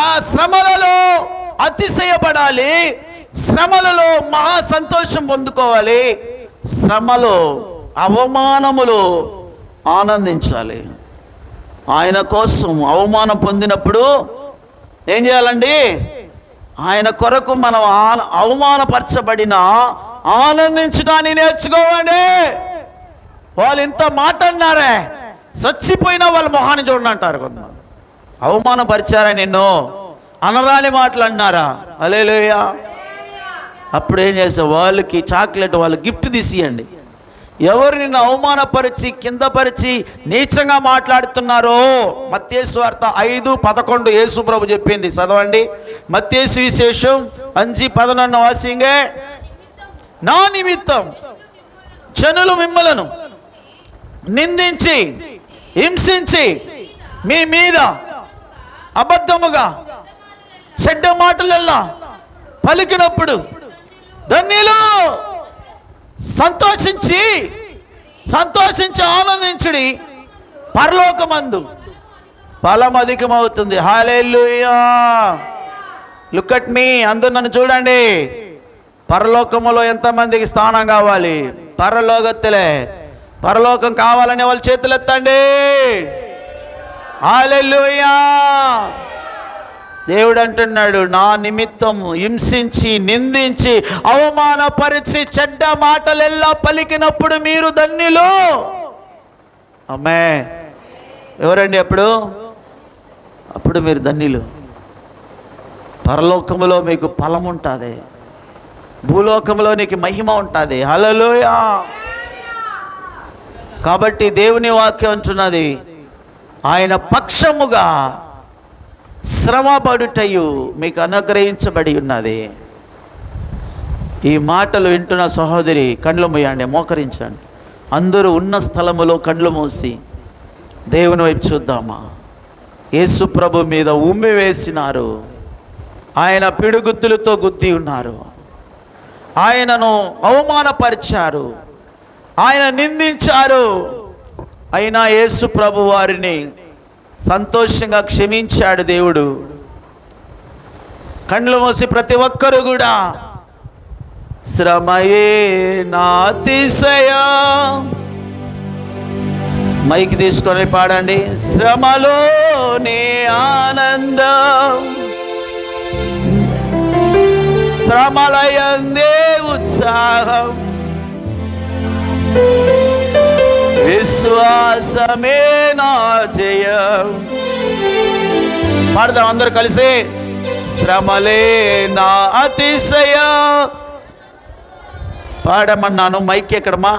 ఆ శ్రమలలో అతిశయపడాలి, శ్రమలలో మహా సంతోషం పొందుకోవాలి, శ్రమలో అవమానములు ఆనందించాలి. ఆయన కోసం అవమానం పొందినప్పుడు ఏం చేయాలండి? ఆయన కొరకు మనం అవమానపరచబడిన ఆనందించడాన్ని నేర్చుకోవండి. వాళ్ళు ఇంత మాట అన్నారే, చచ్చిపోయినా వాళ్ళ మొహాన్ని చూడండి అంటారు కొంతమంది. అవమానపరిచారా నిన్ను, అనరాని మాటలు అన్నారా? హల్లెలూయా. అప్పుడు ఏం చేస్తారు? వాళ్ళకి చాక్లెట్, వాళ్ళు గిఫ్ట్ తీసియండి. ఎవరు నిన్ను అవమానపరిచి కిందపరిచి నీచంగా మాట్లాడుతున్నారో, మత్తయి సువార్త 5:11 యేసు ప్రభు చెప్పింది, చదవండి. మత్తయి సువిశేషం 5:11 వాసింగే. నా నిమిత్తం జనులు మిమ్మలను నిందించి హింసించి మీ మీద అబద్ధముగా చెడ్డ మాటలెల్లా పలికినప్పుడు ధన్యులు, సంతోషించి ఆనందించుడి, పరలోకమందు ఫలం అధికమవుతుంది. హల్లెలూయా. లుక్ అట్ మీ. అందరూ నన్ను చూడండి. పరలోకములో ఎంతమందికి స్థానం కావాలి? పరలోకత్తులే. పరలోకం కావాలని వాళ్ళు చేతులు ఎత్తండి. హల్లెలూయా. దేవుడు అంటున్నాడు, నా నిమిత్తం హింసించి నిందించి అవమానపరిచి చెడ్డ మాటలెల్లా పలికినప్పుడు మీరు ధన్యులు. ఆమేన్. ఎవరండి అప్పుడు మీరు ధన్యులు. పరలోకములో మీకు ఫలం ఉంటుంది, భూలోకంలో నీకు మహిమ ఉంటుంది. హల్లెలూయా. కాబట్టి దేవుని వాక్యం అంటున్నది, ఆయన పక్షముగా శ్రమపడుటయు మీకు అనుగ్రహించబడి ఉన్నది. ఈ మాటలు వింటున్న సహోదరి కళ్ళు మూయండి, మోకరించండి. అందరూ ఉన్న స్థలములో కళ్ళు మూసి దేవుని వైపు చూద్దామా? యేసు ప్రభు మీద ఉమ్మి వేసినారు, ఆయన పిడుగుద్దులతో గుద్ది ఉన్నారు, ఆయనను అవమానపరిచారు, ఆయన నిందించారు. అయినా యేసు ప్రభు వారిని సంతోషంగా క్షమించాడు దేవుడు. కళ్ళు మూసి ప్రతి ఒక్కరు కూడా శ్రమయే నా అతిశయ, మైక్ తీసుకొని పాడండి. శ్రమలో నీ ఆనందం, శ్రమలయందే ఉత్సాహం, విశ్వాసమే నా జయం. పాడదాం అందరూ కలిసి. శ్రమలే నా అతిశయ, పాడమన్నాను. మైక్ ఎక్కడమ్మా?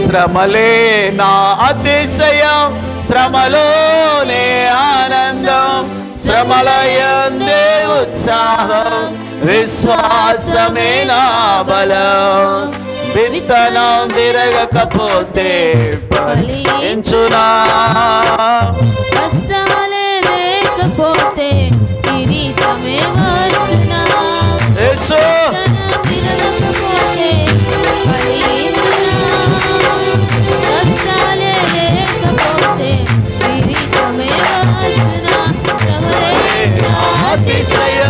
శ్రమలే నా అతిశయం, శ్రమలోనే ఆనందం, శ్రమలయందే ఉత్సాహం, విశ్వాసమే నా బలం. విత్తనం విరగకపోతే ఫలించునా? కష్టాలే లేకపోతే కిరీటమే వచ్చునా? యేసు విరగకపోతే ఫలించునా? కష్టాలే లేకపోతే కిరీటమే వచ్చునా? శ్రమలే నా అతిశయం,